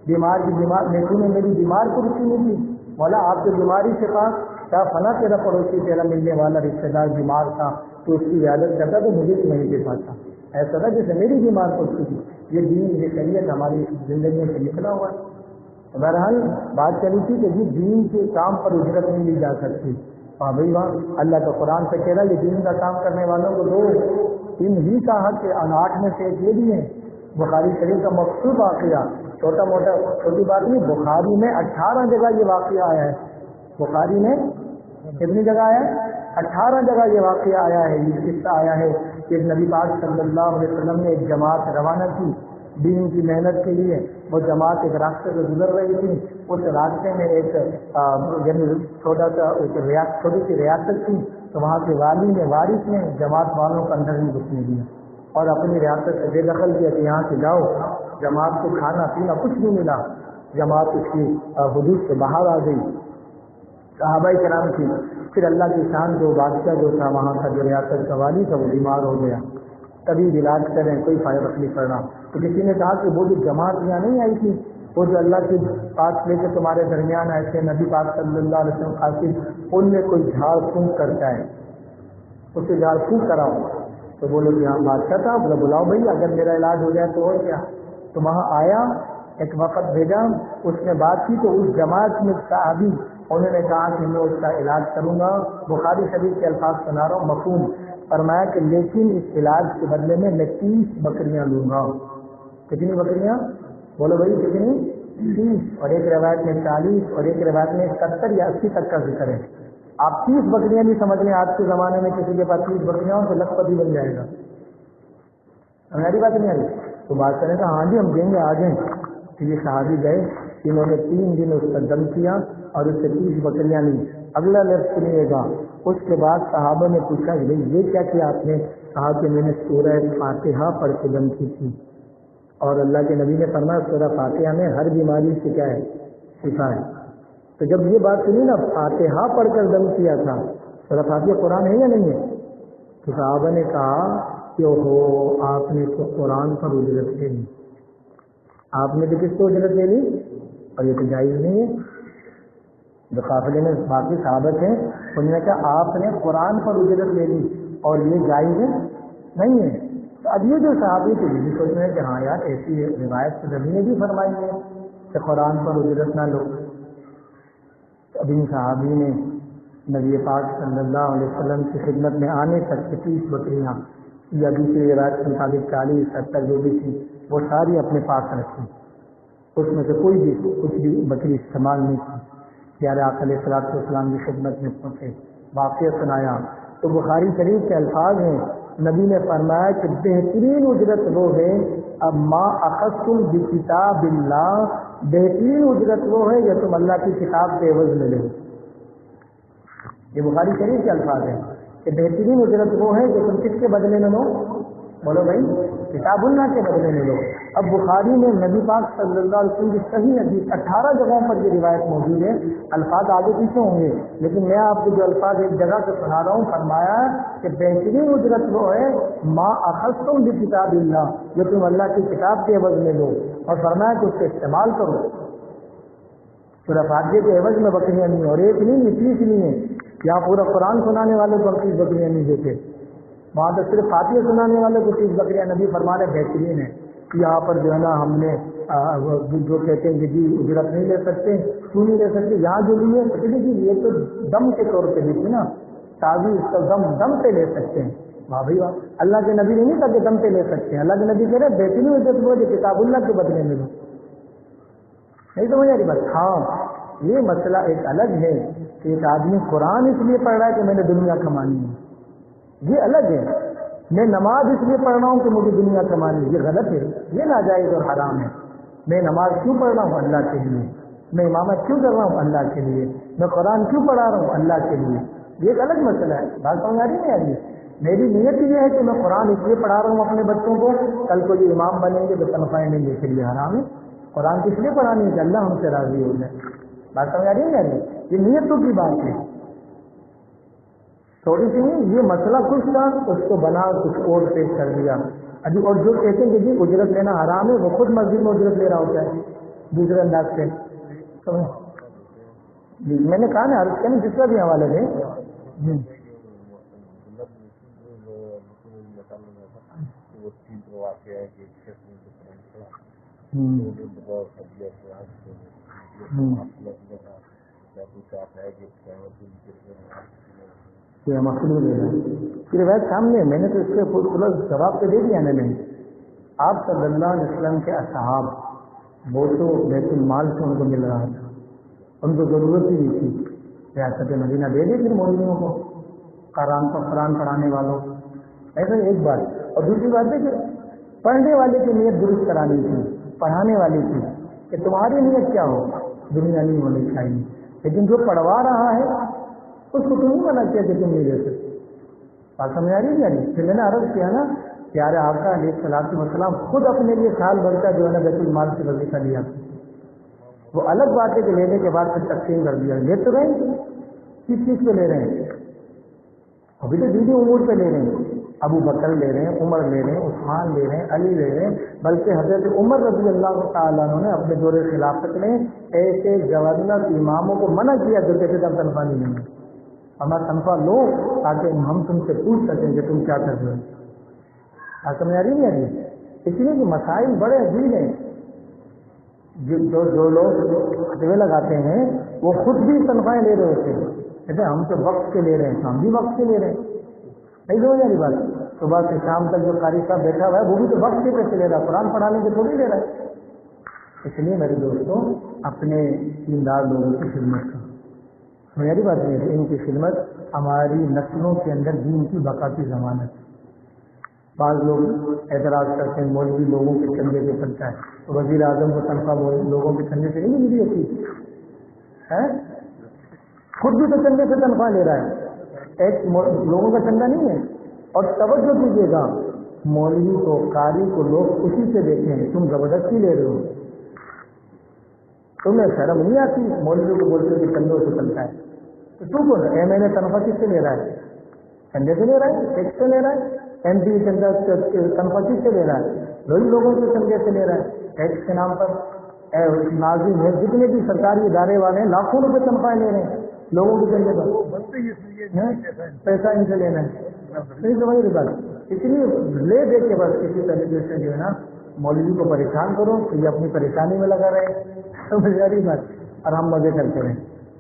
بیمار کی بیمار نیتو نے میری بیمار کو رسی نہیں دی، مولا آپ کی بیماری کے پاس کیا فلاں تیرا پڑوسی تیرا ملنے والا رشتے دار بیمار تھا تو اس کی عیادت کرتا تو مجھے بھی نہیں دے پاتا، ایسا تھا جیسے میری بیمار کو رسی تھی۔ یہ دین یہ شریعت ہماری زندگی سے نکلا ہوا ہے۔ بہرحال بات چلی تھی کہ جس دین کے کام پر اجرت نہیں لی جا سکتی، ہاں بھائی وہاں اللہ کا قرآن سے کہہ رہا ہے یہ دین کا کام کرنے والوں کو دو، ان ہی کا حق 8 میں سے ایک یہ بھی ہے۔ بخاری شریف کا مخصوص واقعہ، چھوٹا موٹا چھوٹی بات نہیں، بخاری میں 18 جگہ یہ واقعہ آیا ہے، بخاری میں کتنی جگہ آیا ہے؟ 18 جگہ یہ واقعہ آیا ہے، یہ قصہ آیا ہے کہ نبی پاک صلی اللہ علیہ وسلم نے ایک جماعت روانہ کی دین کی محنت کے لیے، وہ جماعت ایک راستے سے گزر رہی تھی، اس راستے میں ایک یعنی چھوٹی سی ریاست تھی، تو وہاں کے والی نے وارث نے جماعت والوں کو اندر نہیں گھسنے دیا اور اپنی ریاست سے بے دخل کیا کہ یہاں سے جاؤ، جماعت کو کھانا پینا کچھ نہیں ملا، جماعت اس کی حدود سے باہر آ گئی، صحابہ کرام کی، پھر اللہ کی شان جو بادشاہ جو تھا وہاں کا جو ریاست کا والی تھا وہ بیمار ہو گیا، کبھی علاج کریں کوئی فائدہ نہیں پڑ رہا، تو کسی نے کہا کہ وہ جو جماعت یہاں نہیں آئی تھی، وہ جو اللہ کے پاس لے کے تمہارے درمیان آئے تھے، نبی پاک صلی اللہ علیہ وسلم قاصد، ان میں کوئی جھاڑ پھونک کرتا ہے، اسے جھاڑ پھونک کراؤ، تو بولو کہ ہاں بادشاہ تھا، بولا بلاؤ بھائی اگر میرا علاج ہو جائے تو اور کیا، تو وہاں آیا، ایک وقت بھیجا، اس نے بات کی تو اس جماعت میں صحابی انہوں نے کہا کہ میں اس کا علاج کروں گا، بخاری شریف کے الفاظ سنا رہا ہوں، مفہوم فرمایا کہ لیکن اس علاج کے بدلے میں 30 بکریاں لوں گا۔ کتنی بکریاں؟ بولو بھائی کتنی؟ 30، اور ایک روایت میں 40 اور ایک روایت میں 70 یا 80 تک کا ذکر ہے۔ آپ 30 بکریاں نہیں سمجھ لیں، آج کے زمانے میں کسی کے پاس 30 بکریاں ہوں تو لکھپتی بن جائے گا، ہماری بات نہیں آ رہی، تو بادشاہ نے کہا ہاں جی ہم دیں گے، آ جائیں۔ تو یہ صحابی گئے، انہوں نے 3 دن اس پر دم کیا اور اس سے 30 بکریاں لی۔ اگلا لفظ سنیے گا، اس کے بعد صحابہ نے پوچھا کہ بھائی یہ کیا آپ نے؟ کہا کہ میں نے سورہ فاتحہ پڑھ کے دم کی تھی، اور اللہ کے نبی نے فرمایا سورہ فاتحہ میں ہر بیماری سے کیا ہے؟ شفا ہے۔ تو جب یہ بات سنی نا، فاتحہ پڑھ کر دم کیا تھا، سورہ فاتحہ قرآن ہے یا نہیں ہے؟ تو صحابہ نے کہا کہ اوہو آپ نے تو قرآن پر اجرت لے لی، آپ نے بھی کس کو اجرت لے لی؟ اور یہ تو جائز نہیں ہے۔ جو قافلے میں باقی صحابہ تھے انہوں نے کہا آپ نے قرآن پر اجرت لے لی اور یہ جائز نہیں ہے۔ تو اب یہ جو صحابی تھے یہ بھی سوچ رہے ہیں کہ ہاں یار ایسی روایت تو نبی نے بھی فرمائی ہے کہ قرآن پر اجرت نہ لو۔ اب ان صحابی نے نبی پاک صلی اللہ علیہ وسلم کی خدمت میں آنے تک 30 بکریاں یا دوسری روایت کے مطابق 40 70 جو بھی تھی وہ ساری اپنے پاس رکھی، اس میں سے کوئی بھی کچھ بھی بکری استعمال نہیں کی۔ پیارے آقا علیہ الصلوۃ والسلام کی خدمت میں پہنچے، واقعہ سنایا تو بخاری شریف کے الفاظ ہیں، نبی نے فرمایا کہ بہترین اجرت وہ ہے اب ما اخذتم بکتاب اللہ، بہترین اجرت وہ ہے جو تم اللہ کی کتاب کے عوض میں لے۔ یہ بخاری شریف کے الفاظ ہیں کہ بہترین اجرت وہ ہے جو تم کس کے بدلے میں لو؟ بولو بھائی، کتاب اللہ کے بدلے میں لو۔ اب بخاری میں نبی پاک صلی اللہ علیہ وسلم کی صحیح حدیث 18 جگہوں پر یہ روایت موجود ہے، الفاظ آگے پیچھے ہوں گے لیکن میں آپ کو جو الفاظ ایک جگہ سے سنا رہا ہوں، فرمایا کہ بہترین اجرت وہ ہے ما اخذتم بکتاب اللہ، جو تم اللہ کی کتاب کے عوض میں لو، اور فرمایا کہ اس سے استعمال کرو۔ سورہ فاتحہ کے عوض میں بکریاں نہیں، اور ایک نہیں 30 نہیں ہے، یہاں پورا قرآن سنانے والے کو 30 بکریاں نہیں دیتے، وہاں تو صرف فاتحہ سنانے والے کو 30 بکریاں نبی فرما رہے بہترین ہے۔ یہاں پر جو ہے نا ہم نے جو کہتے ہیں کہ جی اجرت نہیں لے سکتے، کیوں نہیں لے سکتے؟ یہاں جو بھی ہے جی یہ تو دم کے طور پہ دی تھی نا، تازی اس کا دم پہ لے سکتے ہیں۔ واہ بھائی واہ، اللہ کے نبی نے نہیں کہا کہ دم پہ لے سکتے ہیں، اللہ کے نبی کہہ رہے بہترین اجرت وہ جو کتاب اللہ کے بدلے میں لو۔ نہیں سمجھ آ رہی بات؟ ہاں یہ مسئلہ ایک الگ ہے کہ ایک آدمی قرآن اس لیے پڑھ رہا ہے کہ میں نے دنیا کمانی ہے، یہ الگ ہے۔ میں نماز اس لیے پڑھ رہا ہوں کہ مجھے دنیا کمانی، یہ غلط ہے، یہ ناجائز اور حرام ہے۔ میں نماز کیوں پڑھ رہا ہوں؟ اللہ کے لیے۔ میں امامت کیوں کر رہا ہوں؟ اللہ کے لیے۔ میں قرآن کیوں پڑھا رہا ہوں؟ اللہ کے لیے۔ یہ ایک الگ مسئلہ ہے، بات سمجھ آ رہی نہیں آ رہی؟ میری نیت یہ ہے کہ میں قرآن اس لیے پڑھا رہا ہوں اپنے بچوں کو، کل کو یہ امام بنیں گے تو تنخواہیں لیں گے، پھر یہ حرام ہے۔ قرآن کس لیے پڑھانی ہے کہ اللہ ہم سے راضی ہو جائے۔ بات سمجھ آ رہی نہیں آ رہی؟ یہ نیتوں کی بات ہے، تھوڑی سی نہیں۔ یہ مسئلہ کچھ تھا، اس کو بنا کچھ اور پیش کر دیا ابھی۔ اور جو کہتے ہیں کہ جی اجرت لینا حرام ہے، وہ خود مسجد میں اجرت لے رہا ہوتا ہے دوسرے انداز سے۔ جی میں نے کہا نا عرض کرنے جس کا بھی حوالہ دیں۔ روایت سامنے ہے، میں نے تو اس کے جواب تو دے دیا میں نے۔ آپ صلی اللہ علیہ وسلم کے اصحاب وہ تو بیت المال سے ان کو مل رہا تھا، ان کو ضرورت ہی نہیں تھی، ریاست مدینہ دے دے پھر مولویوں کو، قرآن پڑھانے والوں۔ ایسا ایک بات، اور دوسری بات ہے کہ پڑھنے والے کی نیت درست کرانی تھی، پڑھانے والی تھی کہ تمہاری نیت کیا ہو، دنیا نہیں ہونی چاہیے، لیکن جو پڑھوا رہا ہے اس کو تم نہیں منع کیا کہ تم نہیں لے سکتے۔ بات سمجھ آ رہی ہے نہیں؟ پھر میں نے عرض کیا نا، پیارے آقا علیہ الصلوۃ والسلام خود اپنے لیے سال بھر کا جو ہے نا بیت المال سے وظیفہ لیا، وہ الگ بات ہے کہ لینے کے بعد پھر تقسیم کر دیا۔ لے تو رہے ہیں، کس چیز پہ لے رہے ہیں؟ ابھی تو دیدی امور پہ لے رہے ہیں، ابو بکر لے رہے ہیں، عمر لے رہے ہیں، عثمان لے رہے ہیں، علی لے رہے ہیں، بلکہ حضرت عمر رضی اللہ تعالیٰ عنہ نے اپنے دور خلافت میں ایسے گورنر اماموں کو منع کیا جو کہتے تھے ہم تنخواہ نہیں لیں گے، ہمارا تنخواہ لو تاکہ ہم تم سے پوچھ سکیں کہ تم کیا کر رہے ہو۔ آپ سمجھ آ رہی نہیں آ رہی؟ اس لیے کہ مسائل بڑے عجیب ہیں۔ جو لوگ فتوے لگاتے ہیں وہ خود بھی تنخواہیں لے رہے ہوتے ہیں، کہتے ہیں ہم تو وقت کے لے رہے ہیں، ہم بھی وقت کے لے رہے ہیں۔ نہیں سمجھ آ رہی بات؟ صبح سے شام تک جو قاری صاحب بیٹھا ہوا ہے وہ بھی تو وقت کے پیسے لے رہا ہے، قرآن پڑھانے کے تھوڑی لے رہا ہے۔ اس لیے میرے دوستوں اپنے دیندار لوگوں کی خدمت کرو، میری بات نہیں ہے، ان کی خدمت ہماری نسلوں کے اندر دین کی بقا کی ضمانت ہے۔ بعض لوگ اعتراض کرتے ہیں مولوی لوگوں کے چندے سے چلتا ہے، تو وزیر اعظم کو تنخواہ لوگوں کے چندے سے نہیں مل رہی ہوتی ہے، خود بھی تو چندے سے تنخواہ لے رہا ہے، ایک لوگوں کا چندہ نہیں ہے۔ اور توجہ کیجیے گا، مولوی کو قاری کو لوگ خوشی سے دیکھیں ہیں، تم زبردستی لے رہے ہو، تمہیں شرم نہیں آتی؟ مولوی کو بولتے کہ چندوں سے چلتا ہے، تو تو بول اے میں نے تنخواہ کس سے لے رہا ہے؟ چندے سے لے رہا ہے، ٹیکس سے لے رہا ہے، ایم پی چندہ تنخواہ کس سے لے رہا ہے؟ وہی لوگوں سے چندے سے لے رہا ہے، ٹیکس کے نام پر۔ ناظرین ہے جتنے بھی سرکاری ادارے والے ہیں لاکھوں روپے تنخواہ لے رہے ہیں لوگوں کے چندے پر، پیسہ ان سے لینا ہے، نہیں تو وہی بات، اس لیے لے دے کے بس کسی طریقے سے جو ہے نا مولوی کو پریشان کرو کہ یہ اپنی پریشانی میں لگا رہے، سمجھ آ رہی بات، اور ہم مزے کرتے رہیں۔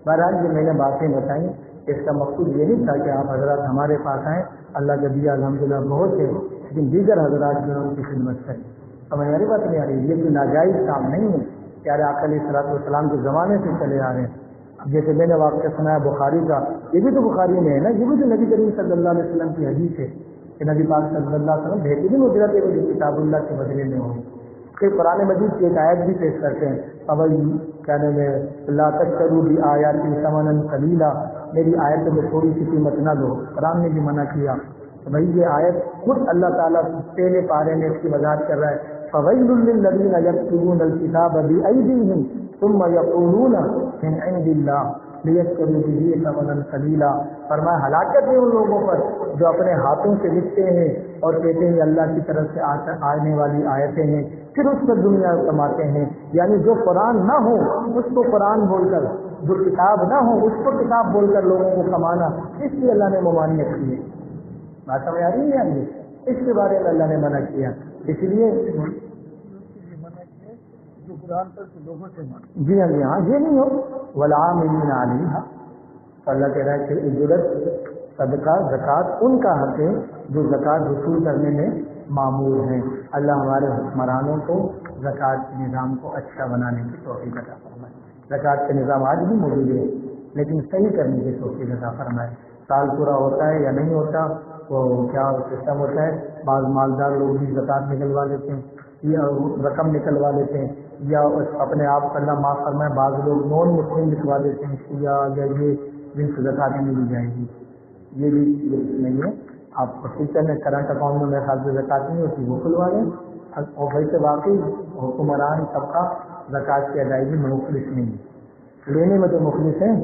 بہرحال یہ میں نے باتیں بتائیں، اس کا مقصود یہ نہیں تھا کہ آپ حضرات ہمارے پاس آئیں، اللہ کا دیا الحمدللہ بہت ہے، لیکن دیگر حضرات جو ہے ان کی خدمت کریں۔ سمجھ آ رہی بات نہیں آ رہی؟ یہ کوئی ناجائز کام نہیں ہے، پیارے آقا علیہ الصلوۃ والسلام کے زمانے سے چلے آ رہے ہیں۔ اب جیسے میں نے واقعہ سنایا بخاری کا، یہ بھی تو بخاری میں ہے نا، یہ بھی تو نبی کریم صلی اللہ علیہ وسلم کی حدیث ہے کہ نبی پاک صلی اللہ علیہ وسلم بہترین اجرت ہے جو کتاب اللہ کے بدلے میں ہو۔ پھر قرآن مجید کی ایک آیت بھی پیش کرتے ہیں، اب کیا نام ہے، لا تشتروا بآیاتی ثمنا قلیلا، میری آیت میں تھوڑی سی قیمت نہ دو، قرآن نے بھی منع کیا۔ تو بھائی یہ آیت خود اللہ تعالیٰ پہلے پارے میں اس کی وضاحت کر رہا ہے، فویل للذین یکتبون الکتاب بایدیہم ثم یقولون من عند اللہ لیشتروا بہ ثمنا قلیلا، فرمایا ہلاکت ہے ان لوگوں پر جو اپنے ہاتھوں سے لکھتے ہیں اور کہتے ہیں اللہ کی طرف سے آنے والی آیتیں ہیں، پھر اس پر دنیا کماتے ہیں۔ یعنی جو قرآن نہ ہو اس کو قرآن بول کر، جو کتاب نہ ہو اس کو کتاب بول کر لوگوں کو کمانا، اس لیے اللہ نے ممانعت کی ہے۔ بات سمجھ آ رہی ہے؟ اس کے بارے میں اللہ نے منع کیا، اس لیے جو قرآن پر لوگوں سے جی ہاں جی ہاں یہ نہیں ہو والعاملین علیہا، اللہ کہہ رہا ہے کہ اجرت صدقہ زکوٰۃ ان کا حق ہے جو زکوٰۃ وصول کرنے میں مامور ہیں۔ اللہ ہمارے حکمرانوں کو زکوٰۃ کے نظام کو اچھا بنانے کی توفیق عطا فرمائے۔ زکوٰۃ کا نظام آج بھی موجود ہے لیکن صحیح کرنے کی توفیق عطا فرمائے۔ سال پورا ہوتا ہے یا نہیں ہوتا تو کیا سسٹم ہوتا ہے، بعض مالدار لوگ بھی زکوٰۃ نکلوا لیتے ہیں یا رقم نکلوا لیتے ہیں، یا اپنے آپ کو اللہ معاف فرمائے بعض لوگ نان مسلم لکھوا دیتے ہیں یا یہ جن سے زکوٰۃ نہیں دی جائے گی، یہ بھی نہیں ہے۔ آپ کو ٹیچر نے کرنٹ اکاؤنٹ میں میرے خیال سے زکوٰۃ نہیں ہوتی وہ کھلوا لیں، اور ویسے واقعی حکمران طبقہ زکوٰۃ کی ادائیگی میں مخلص نہیں ہے، لینے میں تو مخلص ہیں،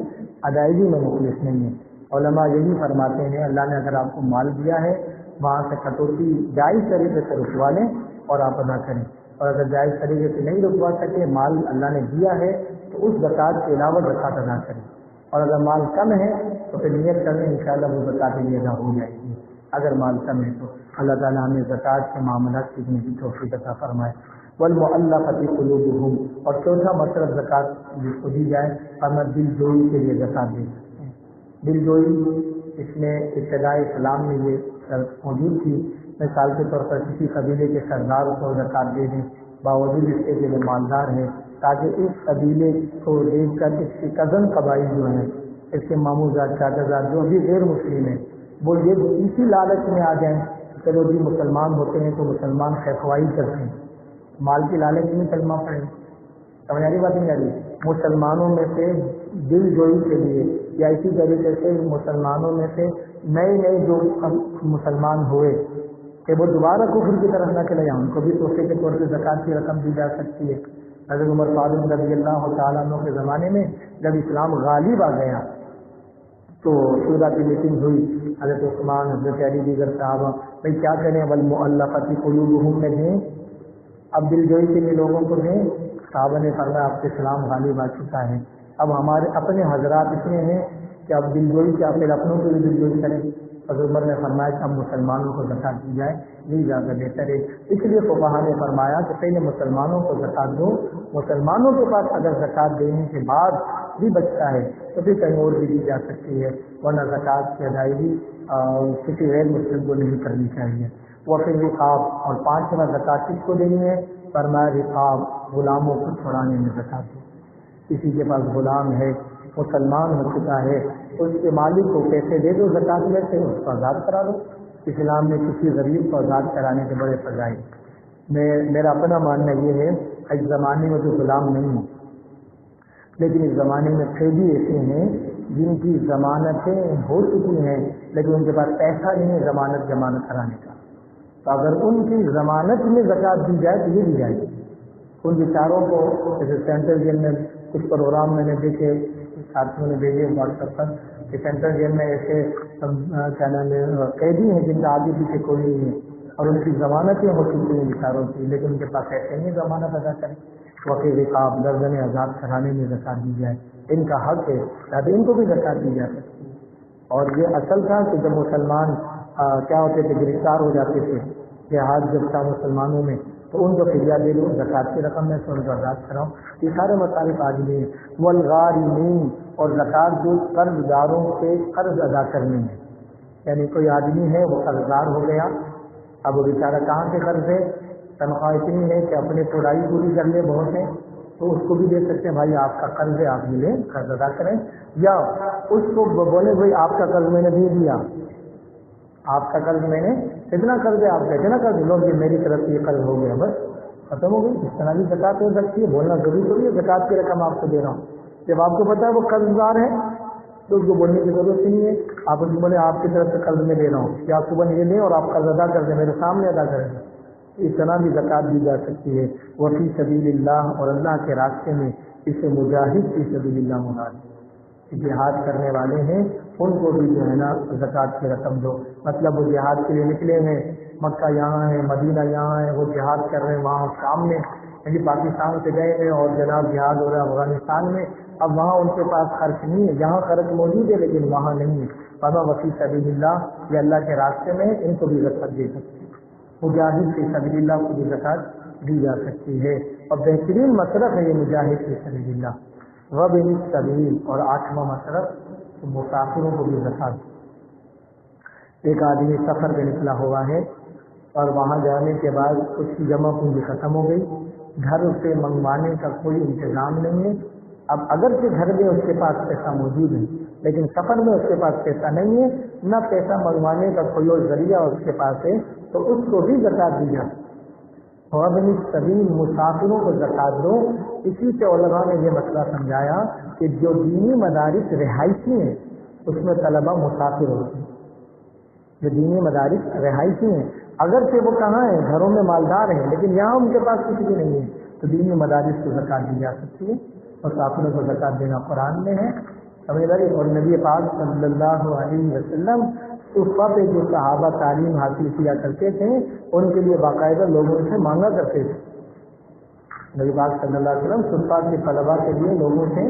ادائیگی میں مخلص نہیں ہے۔ علماء یہی فرماتے ہیں اللہ نے اگر آپ کو مال دیا ہے وہاں سے کٹوتی جائز طریقے سے رکوا لیں اور آپ ادا کریں، اور اگر جائز طریقے سے نہیں رکوا سکے، مال اللہ نے دیا ہے تو اس زکوٰۃ کے علاوہ زکوٰۃ ادا کریں، اور اگر مال کم ہے تو پھر نیت کریں انشاءاللہ وہ زکوٰۃ بھی ادا ہو جائے گی۔ اگر مال کم ہے تو اللہ تعالیٰ ہمیں زکوٰۃ کے معاملات سیکھنے کی توفیق عطا فرمائے۔ والمؤلفۃ قلوبہم، اور چوتھا مطلب زکوٰۃ جس کو دی جائے ہمیں دل جوئی کے لیے زکوٰۃ دے سکتے ہیں۔ دل جوئی اس میں ابتدائی اسلام میں یہ شرط موجود تھی، مثال کے طور پر کسی قبیلے کے سردار کو زکوٰۃ دے دیں باوجود اس کے وہ مالدار ہے، تاکہ اس قبیلے کو دیکھ کر اس کی کزن قبائل جو ہیں، اس کے ماموں زاد چاچا زاد جو بھی غیر مسلم ہیں وہ یہ اسی لالچ میں آ جائیں، چلو جی مسلمان ہوتے ہیں تو مسلمان خیرخواہی کرتے ہیں، مال کی لالچ میں کلمہ پڑھیں۔ سمجھ آ رہی بات نہیں آ رہی؟ مسلمانوں میں سے دل جوئی کے لیے یا اسی طریقے سے مسلمانوں میں سے نئے جو مسلمان ہوئے کہ وہ دوبارہ کفر کی طرف نہ چلے جائیں، ان کو بھی تحفے کے طور پہ زکوٰۃ کی رقم دی جا سکتی ہے۔ حضرت عمر فاروق رضی اللہ تعالیٰ عنہ کے زمانے میں جب اسلام غالب آ گیا تو شورا کی میٹنگ ہوئی، حضرت عثمان، حضرت علی، دیگر صحابہ، بھائی کیا کریں، والمؤلفۃ قلوبہم میں دیں، اب دل جوئی کے لیے لوگوں کو دیں۔ صحابہ نے فرمایا اب اسلام غالب آ چکا ہے، اب ہمارے اپنے حضرات اتنے ہیں کہ اب دل جوئی کیا پھر اپنوں کو بھی دل جوئی کریں۔ حضرت عمر نے فرمایا کہ اب مسلمانوں کو زکوٰۃ دی جائے، یہ زیادہ بہتر ہے۔ اس لیے فقہا نے فرمایا کہ پہلے مسلمانوں کو زکوٰۃ دو، مسلمانوں کے پاس اگر زکوٰۃ دینے کے بعد بھی بچتا ہے تو پھر کہیں اور بھی دی جا سکتی ہے، ورنہ زکوٰۃ کی ادائیگی کسی غیر مسلم کو نہیں کرنی چاہیے۔ وہ پھر رقاب، اور پانچواں زکوٰۃ کس کو دینی ہے؟ فرمایا رقاب، غلاموں کو چھڑانے میں زکوٰۃ دو۔ کسی کے پاس غلام ہے، مسلمان ہو چکا ہے، تو اس کے مالک کو پیسے دے دو زکوٰۃ میں سے، اس کو آزاد کرا دو۔ اسلام میں کسی غریب کو آزاد کرانے کے بڑے فضائل. میرا اپنا ماننا یہ ہے اس زمانے میں تو غلام نہیں ہے، لیکن اس زمانے میں قیدی ایسے ہیں جن کی ضمانتیں ہو چکی ہیں لیکن ان کے پاس پیسہ نہیں ہے ضمانت کرانے کا. تو اگر ان کی ضمانت میں زکوٰۃ دی جائے تو یہ دی جائے گی. ان بیچاروں کو جیسے سینٹرل جیل میں کچھ پروگرام میں نے دیکھے، ساتھیوں نے بھیجے واٹس ایپ پر کہ سینٹرل جیل میں ایسے کیا نام ہے قیدی ہیں جن کا آگے پیچھے کوئی نہیں ہے اور ان کی ضمانتیں ہو چکی ہیں بیچاروں کی، لیکن ان کے پاس ایسے نہیں ضمانت ادا کریں. وقت رقاب درجن آزاد کرانے میں زکوٰۃ دی جائے، ان کا حق ہے تاکہ ان کو بھی زکوٰۃ دی جا سکتی ہے. اور یہ اصل تھا کہ جب مسلمان کیا ہوتے تھے گرفتار ہو جاتے تھے، جہاد جب تھا مسلمانوں میں تو ان کو فدیہ دے دو زکوٰۃ کی رقم میں سے ان کو آزاد کراؤ. یہ سارے مصارف آج بھی ہیں. والغارمین اور زکوٰۃ جو قرض داروں سے قرض ادا کرنے میں، یعنی کوئی آدمی ہے وہ قرض دار ہو گیا، اب وہ بیچارہ کہاں سے قرض ہے، تنخواہ اتنی ہے کہ اپنے پڑھائی پوری کر لے بہت ہے، تو اس کو بھی دے سکتے ہیں بھائی آپ کا قرض ہے آپ ملے قرض ادا کریں، یا اس کو بولے بھائی آپ کا قرض میں نے دے دیا، آپ کا قرض میں نے اتنا قرض ہے آپ کا اتنا قرض لو، یہ میری طرف سے یہ قرض ہو گیا بس ختم ہو گئی. اس طرح بھی زکوٰۃ ہو سکتی ہے. بولنا ضروری تھوڑی ہے زکوٰۃ کی رقم آپ کو دے رہا ہوں. جب آپ کو پتا ہے وہ قرض دار ہے تو اس کو بولنے کی ضرورت نہیں ہے. آپ اس کو بولے آپ کی طرف سے قرض میں دے رہا ہوں کہ آپ صبح یہ لیں اور آپ قرض ادا کر دیں میرے سامنے ادا کریں. اس طرح بھی زکوٰۃ دی جا سکتی ہے. وفی سبیل اللہ اور اللہ کے راستے میں اسے مجاہد فی سبیل اللہ مراد جہاد کرنے والے ہیں ان کو بھی جو ہے نا زکوٰۃ کی رقم دو. مطلب وہ جہاد کے لیے نکلے ہیں، مکہ یہاں ہے مدینہ یہاں ہے، وہ جہاد کر رہے ہیں وہاں سامنے یعنی پاکستان سے گئے ہیں اور جناب جہاد ہو رہا ہے افغانستان میں، اب وہاں ان کے پاس خرچ نہیں ہے، یہاں خرچ موجود ہے لیکن وہاں نہیں ہے. فما وفی سبیل اللہ یہ اللہ کے راستے میں ان کو بھی زکوٰۃ دے سکتی ہے. مجاہد فی سبیل اللہ کو بھی زکوٰۃ دی جا سکتی ہے اور بہترین مصرف ہے یہ مجاہد فی سبیل اللہ. وابن السبیل اور 8واں مصرف مسافروں کو بھی زکوٰۃ. ایک آدمی سفر پہ نکلا ہوا ہے اور وہاں جانے کے بعد اس کی جمع پونجی ختم ہو گئی، گھر سے منگوانے کا کوئی انتظام نہیں ہے. اب اگرچہ گھر میں اس کے پاس پیسہ موجود ہے لیکن سفر میں اس کے پاس پیسہ نہیں ہے، نہ پیسہ منگوانے کا کوئی اور ذریعہ اس کے پاس ہے، تو اس کو بھی زکوٰۃ دی جائے. وابن السبیل مسافروں کو زکوٰۃ دو. اسی سے علماء نے یہ مسئلہ سمجھایا کہ جو دینی مدارس رہائشی ہیں اس میں طلبہ مسافر ہوتے ہیں. جو دینی مدارس رہائشی ہیں اگرچہ وہ کہاں ہیں گھروں میں مالدار ہیں لیکن یہاں ان کے پاس کچھ بھی نہیں ہے تو دینی مدارس کو زکوٰۃ دی جا سکتی ہے. مسافروں کو زکوٰۃ دینا قرآن میں ہے سمجھ رہی. اور نبی پاک صلی اللہ علیہ وسلم صفہ پہ جو صحابہ تعلیم حاصل کیا کرتے تھے ان کے لیے باقاعدہ لوگوں سے مانگا کرتے تھے. نبی پاک صلی اللہ علیہ وسلم صفہ کے طلباء کے لیے لوگوں سے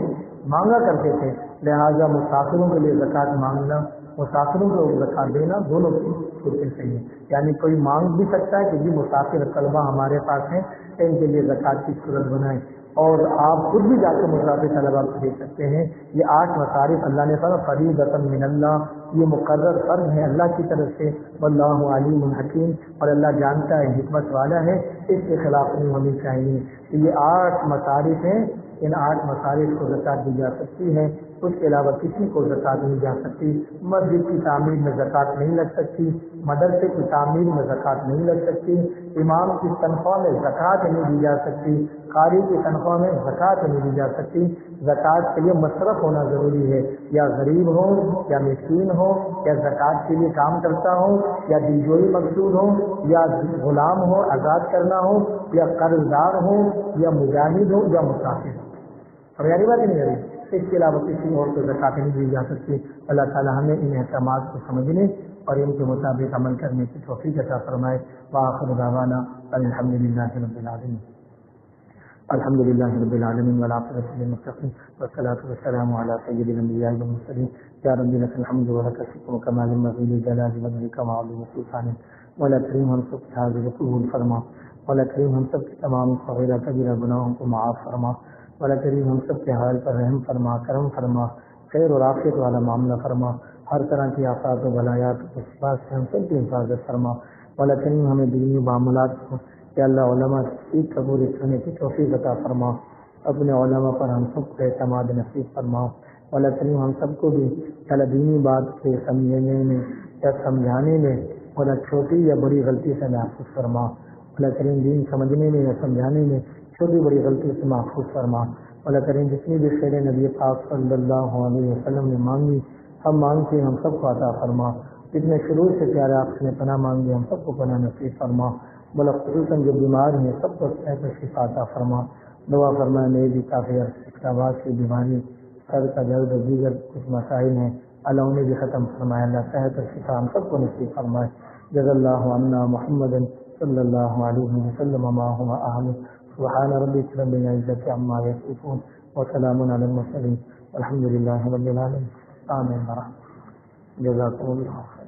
مانگا کرتے تھے. لہٰذا مسافروں کے لیے زکوٰۃ مانگنا مسافروں کو زکوٰۃ دینا دونوں کی صورتیں صحیح ہیں. یعنی کوئی مانگ بھی سکتا ہے کہ جی مسافر طلباء ہمارے پاس ہیں ان کے لیے زکوٰۃ کی صورت بنائیں اور آپ خود بھی جا کے مسافر طلباء کو دے سکتے ہیں. یہ 8 مصارف اللہ نے فرمایا فریضۃ من اللہ، یہ مقرر فرض ہے اللہ کی طرف سے. واللہ علیم حکیم اور اللہ جانتا ہے حکمت والا ہے، اس کے خلاف نہیں ہونی چاہیے. یہ 8 مصارف ہیں، ان 8 مصارف کو زکوٰۃ دی جا سکتی ہے. اس کے علاوہ کسی کو زکوٰۃ نہیں جا سکتی. مسجد کی تعمیر میں زکوٰۃ نہیں لگ سکتی، مدرسے کی تعمیر میں زکوٰۃ نہیں لگ سکتی، امام کی تنخواہ میں زکوٰۃ نہیں دی جا سکتی، قاری کی تنخواہ میں زکوٰۃ نہیں دی جا سکتی. زکوٰۃ کے لیے مصرف ہونا ضروری ہے، یا غریب ہو یا مسکین ہو یا زکوٰۃ کے لیے کام کرتا ہو یا دلجوئی مقصود ہو یا غلام ہو آزاد کرنا ہو یا قرض دار ہو یا مجاہد ہو یا مسافر ہو. اور یاری بات نہیں ہے اس کے علاوہ کسی اور کو زکوٰۃ نہیں دی جا سکتی. اللہ تعالیٰ ہمیں ان احکامات کو سمجھنے اور ان کے مطابق عمل کرنے کی توفیق عطا فرمائے. وآخر دعوانا الحمد للہ رب العالمین. الحمد للہ رب العالمین والعاقبۃ للمتقین والصلاۃ والسلام علی سید الانبیاء والمرسلین. یا رب لک الحمد ولک الشکر کما ينبغي لجلال وجهك وعظیم سلطانک. مولا کریم ہم سب کے حاضر قبول فرما. مولا کریم ہم سب کے تمام صغیرہ کبیرہ گناہوں کو معاف فرما. مولا کریم ہم سب کے حال پر رحم فرما، کرم فرما، خیر اور عافیت والا معاملہ فرما. ہر طرح کی آفات و بلایات و مصیبات سے ہم سب کی حفاظت فرما. مولا کریم ہمیں دینی معاملات کو یا اللہ علماء سیکھ قبول کرنے کی توفیق عطا فرما. اپنے علماء پر ہم سب کو اعتماد نصیب فرما. مولا کریم ہم سب کو بھی دینی بات کے سمجھنے میں یا سمجھانے میں مولا چھوٹی یا بڑی غلطی سے محفوظ فرما، مولا کریم دین سمجھنے میں یا سمجھانے میں چھوٹی بڑی غلطی سے محفوظ فرما، مولا کریم جتنی بھی خیر نبی پاک صلی اللہ علیہ وسلم نے مانگی ہم مانگتے ہیں ہم سب کو عطا فرما، جتنے شروع سے پیارے آپ سے پناہ مانگے ہم سب کو پناہ نصیب فرما، مولا خصوصاً جو بیمار ہیں سب کو صحت و شفا عطا فرما، دعا فرمائے میرے بھی کافی عرصے کی بیماری سر کا درد اور دیگر کچھ مسائل ہیں اللہ انہیں بھی ختم فرمائے، اللہ صحت اور شفا ہم سب کو نصیب فرمائے، جزا اللہ عنا محمد صلی اللہ علیہ وسلم وما هو اهل سبحان ربك رب العزة عما يصفون وسلام على المرسلين والحمد لله رب العالمين آمين برحمتك جزاكم الله